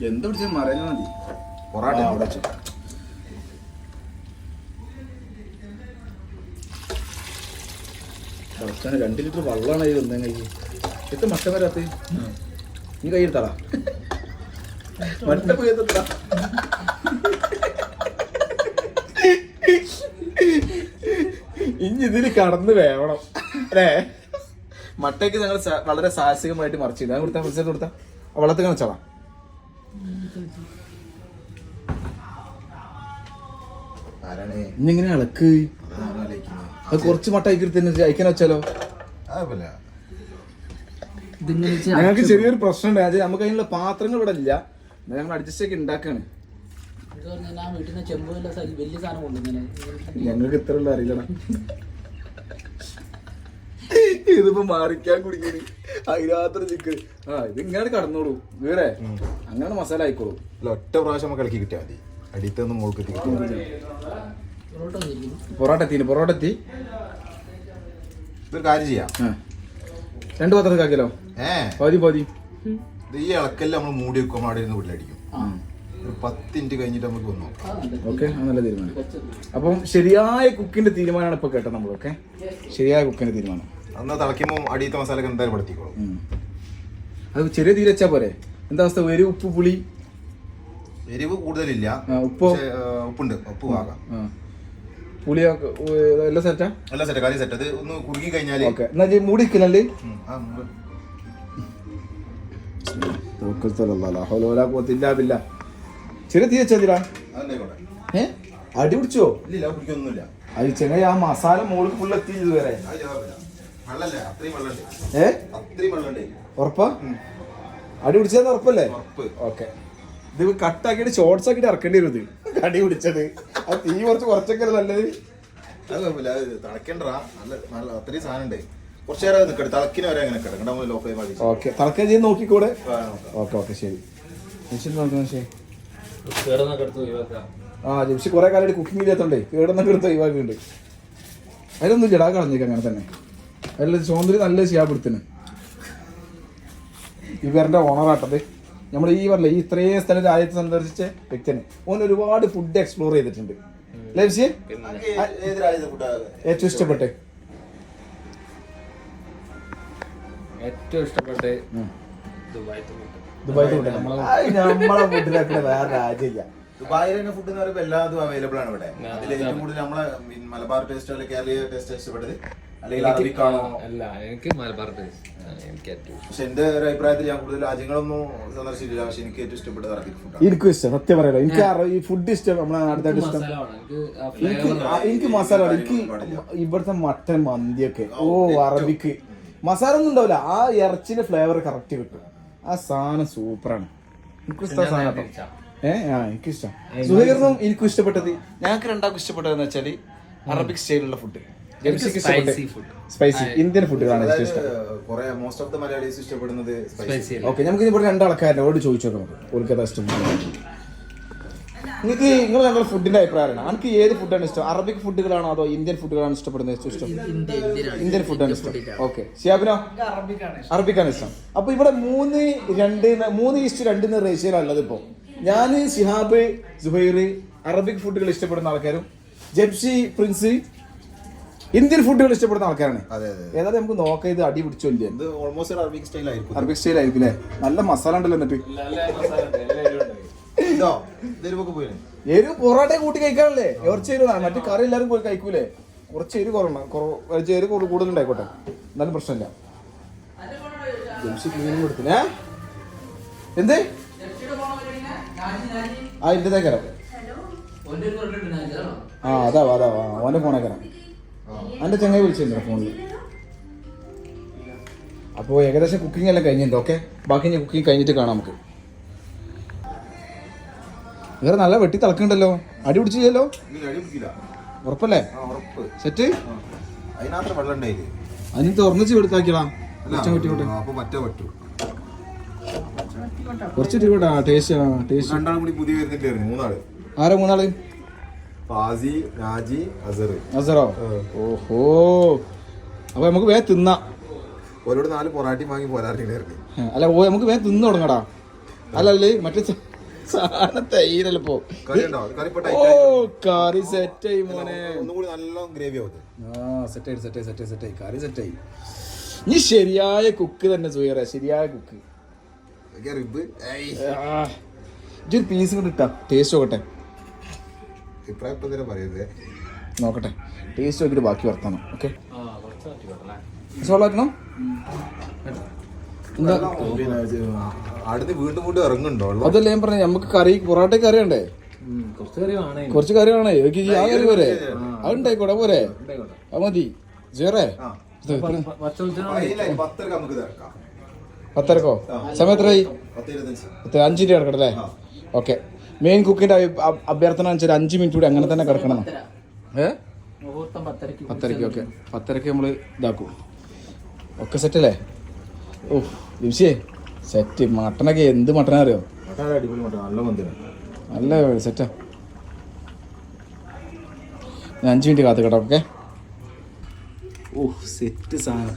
എന്താ പിടിച്ചത് മറിയാൻ മതി. പൊറാട്ട അവിടെ വെച്ചു. ഭക്ഷണം 2 ലിറ്റർ വെള്ളമാണ് ഇത് ഒന്നേ കൈ. എത്ര മട്ടൻ വരാത്ത നീ കൈ എടുത്താടാ. മട്ടൻ പോയി എത്താ. ഇനി ഇതില് കടന്ന് വേവണം അല്ലേ? മട്ടയ്ക്ക് ഞങ്ങൾ വളരെ സാഹസികമായിട്ട് മറിച്ചില്ല. ഞാൻ കൊടുത്താ മനസ്സിലാക്കി കൊടുത്താ വെള്ളത്തിൽ കാണിച്ചോളാം. ഇന്നിങ്ങനെ ഇളക്ക്. അത് കുറച്ച് മട്ട അയക്കരുത് അയക്കാൻ വെച്ചാലോ? ഞങ്ങൾക്ക് ചെറിയൊരു പ്രശ്നമുണ്ട്. അത് നമുക്ക് അതിനുള്ള പാത്രങ്ങൾ ഇവിടെ ഇല്ല. ഞങ്ങൾ അഡ്ജസ്റ്റ് ഒക്കെ ഉണ്ടാക്കാണ്. ഞങ്ങൾക്ക് ഇത്ര ഉള്ള അറിയില്ല. ഇതിപ്പോ മാറിക്കാൻ കുടിക്കണി അതിരാത്ര ചിക്കൻ. ഇത് ഇങ്ങനെ കടന്നോളൂ വേറെ അങ്ങനെ മസാല ആയിക്കോളൂ. ഒറ്റ പ്രാവശ്യം നമുക്ക് ഇളക്കി കിട്ടിയാൽ മതി. അടിയത്തൊന്നും മുകൾക്ക് പൊറോട്ട എത്തി. ഇതൊരു കാര്യം ചെയ്യാം. 2 പാത്രത്തിൽ ആക്കിയല്ലോ. പതി ഇത് ഈ ഇളക്കല്ല നമ്മൾ മൂടി വെക്കും. അവിടെ ഇരുന്ന് വീട്ടിലടിക്കും. ഒരു 10 മിനിറ്റ് കഴിഞ്ഞിട്ട് നമുക്ക് വന്നു. ഓക്കെ, നല്ല തീരുമാനം. അപ്പം ശരിയായ കുക്കിന്റെ തീരുമാനമാണ് ഇപ്പൊ കേട്ടത് നമ്മൾ. ഓക്കെ, ശരിയായ കുക്കിന്റെ തീരുമാനം. അന്ന് തിളയ്ക്കുമ്പോൾ അടിയത്തെ മസാല എന്തായാലും പെടുത്തിക്കോളും. അത് ചെറിയ തീരെ വെച്ചാ പോരെ? എന്താ അവസ്ഥ? എരിവ്, ഉപ്പ്, പുളി? എരിവ് കൂടുതലില്ല. ഉപ്പുണ്ട്. ഉപ്പ് ആകാം. പുളിയൊക്കെ എല്ലാം സെറ്റാ? എല്ലാം സെറ്റ്. കാര്യം സെറ്റ്. അത് ഒന്ന് കുറുകി കഴിഞ്ഞാൽ ഓക്കെ. എന്നാ മൂടി വെക്കലല്ലേ? ചെറിയ തീ വെച്ചാ അടി പിടിച്ചോ? ഇല്ല, പിടിക്കൊന്നുമില്ല. അത് ചെങ്ങ ആ മസാല മോള് ഫുള്ള് എത്തി ഇതുവരെ. ഉറപ്പാ? അടി പിടിച്ചത് ഉറപ്പല്ലേ? ഓക്കെ. ഇത് കട്ടാക്കിയിട്ട് ഷോർട്സ് ആക്കിട്ട് ഇറക്കേണ്ടി വരും. ഇത് അടി പിടിച്ചത് അത് തീ കുറച്ചൊക്കെ നല്ലത്. അത് കുഴപ്പമില്ല. അത് തിളക്കണ്ടാ. നല്ല അത്രയും സാധനം ഉണ്ട്. കുറച്ചു നേരം നിൽക്കട്ടെ. തിളക്കിന് വരെ അങ്ങനെ കിടക്കണ്ട. ലോ ഫ്ലെയിം ആക്കി. ഓക്കെ, തിളക്കാൻ ചെയ്ത് നോക്കിക്കൂടെ? ഓക്കെ ശരി. ജംഷി കുറെ കാലമായിട്ട് കുക്കിംഗ് ചെയ്യാത്തോണ്ടേ കേടന്നൊക്കെ എടുത്ത് ഒഴിവാക്കുന്നുണ്ട്. അതിലൊന്നും ഇടാ കളഞ്ഞേക്ക് അങ്ങനെ തന്നെ. അതിൽ സൗന്ദര്യം നല്ല ചെയ്യാപ്പെടുത്തിന്. ഇവരുടെ ഓണറാട്ടത് നമ്മൾ ഈ പറഞ്ഞ ഈ ഇത്രയും സ്ഥലം രാജ്യത്ത് സന്ദർശിച്ച വ്യക്തിയാണ്. ഓൻ ഒരുപാട് ഫുഡ് എക്സ്പ്ലോർ ചെയ്തിട്ടുണ്ട്. ഏറ്റവും ഇഷ്ടപ്പെട്ടെ ദുബായ് ഫുഡ്. നമ്മളെ ഫുഡിനൊക്കെ വേറെ രാജ്യമില്ല. ദുബായിലെ ഫുഡ് എന്ന് പറയുമ്പോൾ എല്ലാതും അവൈലബിൾ ആണ് ഇവിടെ. അതിൽ ഏറ്റവും കൂടുതൽ നമ്മളെ മലബാർ ടേസ്റ്റ് അല്ലെങ്കിൽ കേരളീയ ടേസ്റ്റ് ഇഷ്ടപ്പെട്ടത് അല്ലെങ്കിൽ അറബിക്കാണോ? എനിക്ക് മലബാർ ടേസ്റ്റ്. പക്ഷെ എന്റെ ഒരു അഭിപ്രായത്തിൽ ഞാൻ കൂടുതൽ രാജ്യങ്ങളൊന്നും സന്ദർശിച്ചില്ല. പക്ഷെ എനിക്ക് ഏറ്റവും ഇഷ്ടപ്പെട്ടത് അറബിക് ഫുഡ്. എനിക്കും ഇഷ്ടം, സത്യം പറയാലോ. എനിക്ക് ഈ ഫുഡ് ഇഷ്ടം. നമ്മളെ നാട്ടിലായിട്ട് ഇഷ്ടം. എനിക്ക് മസാല. എനിക്ക് ഇവിടുത്തെ മട്ടൻ മന്തിയൊക്കെ അറബിക്ക് മസാല ഒന്നും ഉണ്ടാവില്ല. ആ ഇറച്ചിന്റെ ഫ്ലേവർ കറക്റ്റ് കിട്ടും. ആ സാധനം സൂപ്പറാണ്. എനിക്കിഷ്ടം സാധനം. എനിക്കിഷ്ടം. സുഹൈറിനും എനിക്കും ഇഷ്ടപ്പെട്ടത്. ഞങ്ങൾക്ക് രണ്ടാൾക്കും ഇഷ്ടപ്പെട്ടതെന്ന് വെച്ചാൽ അറബിക് സ്റ്റൈലുള്ള ഫുഡ്. സ്പൈസി ഇന്ത്യൻ ഫുഡുകളാണ് ഏറ്റവും ഇഷ്ടം. മോസ്റ്റ് ഓഫ് ദ മലയാളീസ് ഇഷ്ടപ്പെടുന്നത് സ്പൈസി. ഓക്കെ, നമുക്ക് ഇവിടെ 2 ആൾക്കാരുടെ ഓട് ചോദിച്ചു നോക്കാം. ഓൽക്കതാ ഇഷ്ടം. നിങ്ങൾക്ക് ഞങ്ങളുടെ ഫുഡിന്റെ അഭിപ്രായമാണ്. എനിക്ക് ഏത് ഫുഡാണ് ഇഷ്ടം? അറബിക് ഫുഡുകളാണോ അതോ ഇന്ത്യൻ ഫുഡുകളാണ് ഇഷ്ടപ്പെടുന്നത്? ഏറ്റവും ഇഷ്ടം ഇന്ത്യൻ ഫുഡാണ് ഇഷ്ടം. ഓക്കെ, ഷിയാബിനോ? അറബിക്കാണ് ഇഷ്ടം. അപ്പൊ ഇവിടെ 3:2 റേഷ്യോയിലുള്ളത്. ഇപ്പൊ ഞാൻ, ശിഹാബ്, സുഹൈർ അറബിക് ഫുഡുകൾ ഇഷ്ടപ്പെടുന്ന ആൾക്കാരും ജെപ്സി, പ്രിൻസ് ഇന്ത്യൻ ഫുഡുകൾ ഇഷ്ടപ്പെടുന്ന ആൾക്കാരാണ്. ഏതായാലും നമുക്ക് നോക്കാം ഇത് അടി പിടിച്ചോ ഇല്ല. അറബിക് സ്റ്റൈൽ ആയിരിക്കും അല്ലേ? നല്ല മസാല ഉണ്ടല്ലോ. എന്നിട്ട് എരിവ് പൊറോട്ട കൂട്ടി കഴിക്കാനല്ലേ? കുറച്ച് എരിവ്. മറ്റു കറി എല്ലാവരും പോയി കഴിക്കൂലേ? കുറച്ച് എരിവ് എരിവ് കൂടുതലുണ്ടായിക്കോട്ടെ, എന്നാലും പ്രശ്നമില്ല. ജംഷി ക്ലീനിങ് കൊടുത്തില്ലേ? എന്ത് ഇന്റേതേക്കരാം. അതാ ഓന്റെ ഫോണേക്കരാം. എന്റെ ചങ്ങായി വിളിച്ചിട്ടുണ്ടോ ഫോണിൽ? അപ്പോൾ ഏകദേശം കുക്കിംഗ് എല്ലാം കഴിഞ്ഞിട്ടുണ്ട്. ഓക്കെ, ബാക്കി ഞാൻ കുക്കിംഗ് കഴിഞ്ഞിട്ട് കാണാം നമുക്ക്. വേറെ നല്ല വെട്ടി തിളക്കുന്നുണ്ടല്ലോ. അടി പിടിച്ചില്ലല്ലോ? ഉറപ്പല്ലേ? സെറ്റ്. അതിന് തുറന്നിച്ച് എടുത്താക്കിയടാ. കുറച്ച് ടേസ്റ്റ്. ആരാ 3 ആള്? ഫാസി, നാജി, അസർ. അസറോ? ഓഹോ, അപ്പൊ നമുക്ക് വേഗം തിന്നാം. ഓരോട് 4 പൊറാട്ടി വാങ്ങി പോരാറില്ലായിരുന്നു. അല്ല നമുക്ക് വേഗം തിന്നു തുടങ്ങടാ. അല്ലല്ലേ മറ്റേ സാധനം തൈരല്ലോ. ഓ കറി സെറ്റായി മോനെ. ഒന്നുകൂടി നല്ല ഗ്രേവി ആവും. സെറ്റായി കറി സെറ്റായി. നീ ശരിയായ കുക്ക് തന്നെ സുഹേറ, ശരിയായ കുക്ക്. ഇതൊരു പീസ് കൂടെ ഇട്ടാ ടേസ്റ്റ് നോക്കട്ടെ. നോക്കട്ടെ ടേസ്റ്റ് നോക്കിട്ട് ബാക്കി വർത്താനം. ഓക്കെ സോളാക്കണോ? അടുത്ത് വീണ്ടും വീണ്ടും ഇറങ്ങുന്നുണ്ടോ? അതല്ലേ ഞാൻ പറഞ്ഞു, നമുക്ക് കറി പൊറോട്ട കറി ഉണ്ടേ, കുറച്ച് കറി വേണേ. ആ കറി പോരെ, അതുണ്ടായിക്കോട്ടെ പോരെ, അത് മതി. ചേറേ 10:30 സമയം എത്രയായി? 5 മിനിറ്റ് കിടക്കട്ടെ അല്ലേ? ഓക്കെ. മെയിൻ കുക്കിന്റെ അഭ്യർത്ഥന വെച്ചാൽ 5 മിനിറ്റ് കൂടി അങ്ങനെ തന്നെ കിടക്കണം. 10:30. ഓക്കെ 10:30 നമ്മള് ഇതാക്കും. ഒക്കെ സെറ്റ് അല്ലേ? ഓ ദിവസേ സെറ്റ്. മട്ടനൊക്കെ എന്ത് മട്ടനാ അറിയോ? നല്ല സെറ്റാ. 5 മിനിറ്റ് കാത്ത് കേട്ടോ. ഓക്കെ. ഓ സെറ്റ് സാധനം.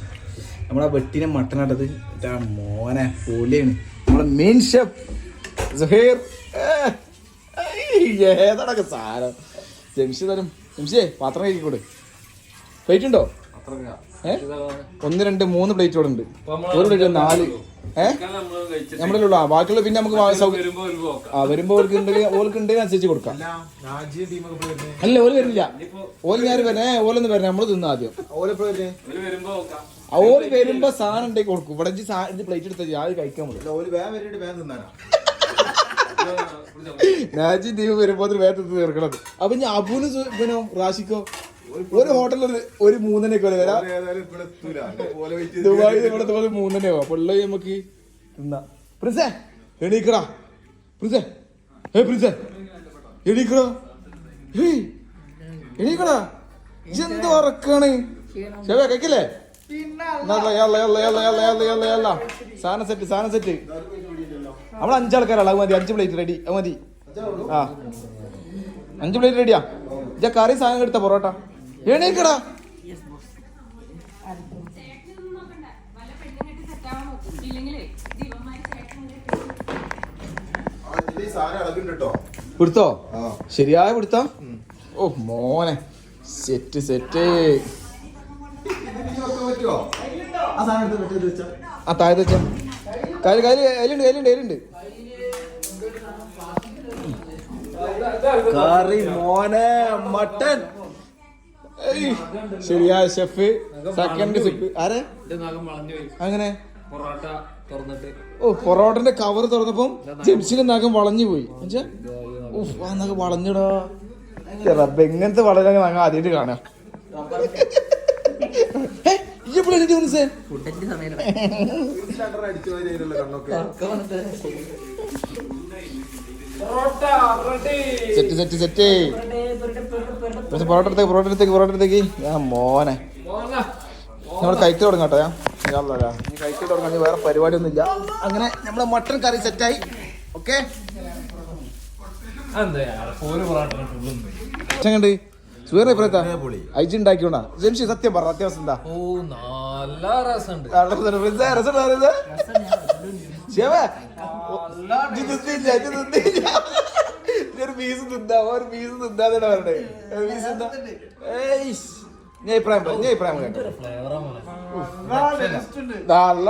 നമ്മളെ വെട്ടിനെ മട്ടനാട്ടത് മോനെ പൊളിയാണ്. നമ്മളെ മെയിൻ ഷെഫ് സുഹൈർ. ഏതാണൊക്കെ സാധനം. ജംഷി തരും. ജംഷിയെ പാത്രം കഴിക്കൂടെ? പ്ലേറ്റ് ഉണ്ടോ? 1 2 3 പ്ലേറ്റ് ഇവിടെ ഉണ്ട്. ഒരു പ്ലേറ്റ് 4. നമ്മളിലുള്ള ബാക്കിയുള്ള പിന്നെ നമുക്ക് വരുമ്പോ ഓൽക്കുണ്ടെങ്കിൽ അനുസരിച്ച് കൊടുക്കാം. അല്ല ഓല് വരില്ല. ഓല് ഞാൻ വരണേ, ഓലൊന്ന് വരണേ, നമ്മള് തിന്ന ആദ്യം. ഓല് വരുമ്പോ സാധനം ഉണ്ടെങ്കിൽ കൊടുക്കും. ഇവിടെ പ്ലേറ്റ് എടുത്ത ഞാൻ കഴിക്കാൻ പറ്റും. നാജി ടീം വരുമ്പോ വേഗം തീർക്കണത്. അപ്പൊ ഞാൻ അബുന് പിന്നെ റാഷിക്കോ ഒരു ഹോട്ടലിൽ ഒരു 3:30 വരാം. ദുബായിൽ ഇവിടെ 3:30 അപ്പൊ ഉള്ള നമുക്ക് തിന്നാ. പ്രിൻസേ എണീക്കടാ. പ്രിൻസേ പ്രിൻസേ എണീക്കടാ. എണീക്കടാ. എന്ത് ഉറക്കാണ്? ശരി കഴിക്കല്ലേ? സാധനം സെറ്റ്. നമ്മൾ 5 ആൾക്കാരാണ്. അത് മതി. 5 പ്ലേറ്റ് റെഡി. അത് മതി. ആ 5 പ്ലേറ്റ് റെഡിയാ. കറി സാധനം എടുത്ത പൊറോട്ട. എണീക്കടാ. പിടുത്തോ? ശരിയായ പിടുത്തോ? ഓ മോനെ സെറ്റ്. ആ താഴത്ത് വെച്ച കയ്യിലുണ്ട്. കറി മോനെ മട്ടൻ. ശരിയായ ഷെഫ്. സെക്കൻഡ് ഷെഫ് ആരെ? അങ്ങനെ ഓ പൊറോട്ടന്റെ കവർ തുറന്നപ്പം ജംഷിന്റെ നഖം വളഞ്ഞു പോയി. ആ നഖം വളഞ്ഞടാ. റബ്ബ് എങ്ങനത്തെ വളരെ നഖം ആദ്യമായിട്ട് കാണാം. സെറ്റ്. പൊറോട്ട എടുത്തേക്ക്. മോനെ നമ്മൾ കഴിച്ചു തുടങ്ങാം കേട്ടോ. നീ കഴിച്ചു തുടങ്ങാൻ വേറെ പരിപാടിയൊന്നും ഇല്ല. അങ്ങനെ നമ്മളെ മട്ടൻ കറി സെറ്റായി. ഓക്കെ കണ്ട് സുഹൃത്തെ ഇപ്പഴത്താ അയച്ചു ഉണ്ടാക്കിയോണ്ടാ. ജംഷി സത്യം പറ, അത്യാവശ്യം എന്താ? ഒരു പീസ് തിന്നാതെ പറഞ്ഞേ. ഞാൻ അഭിപ്രായം കേട്ടോ. നല്ല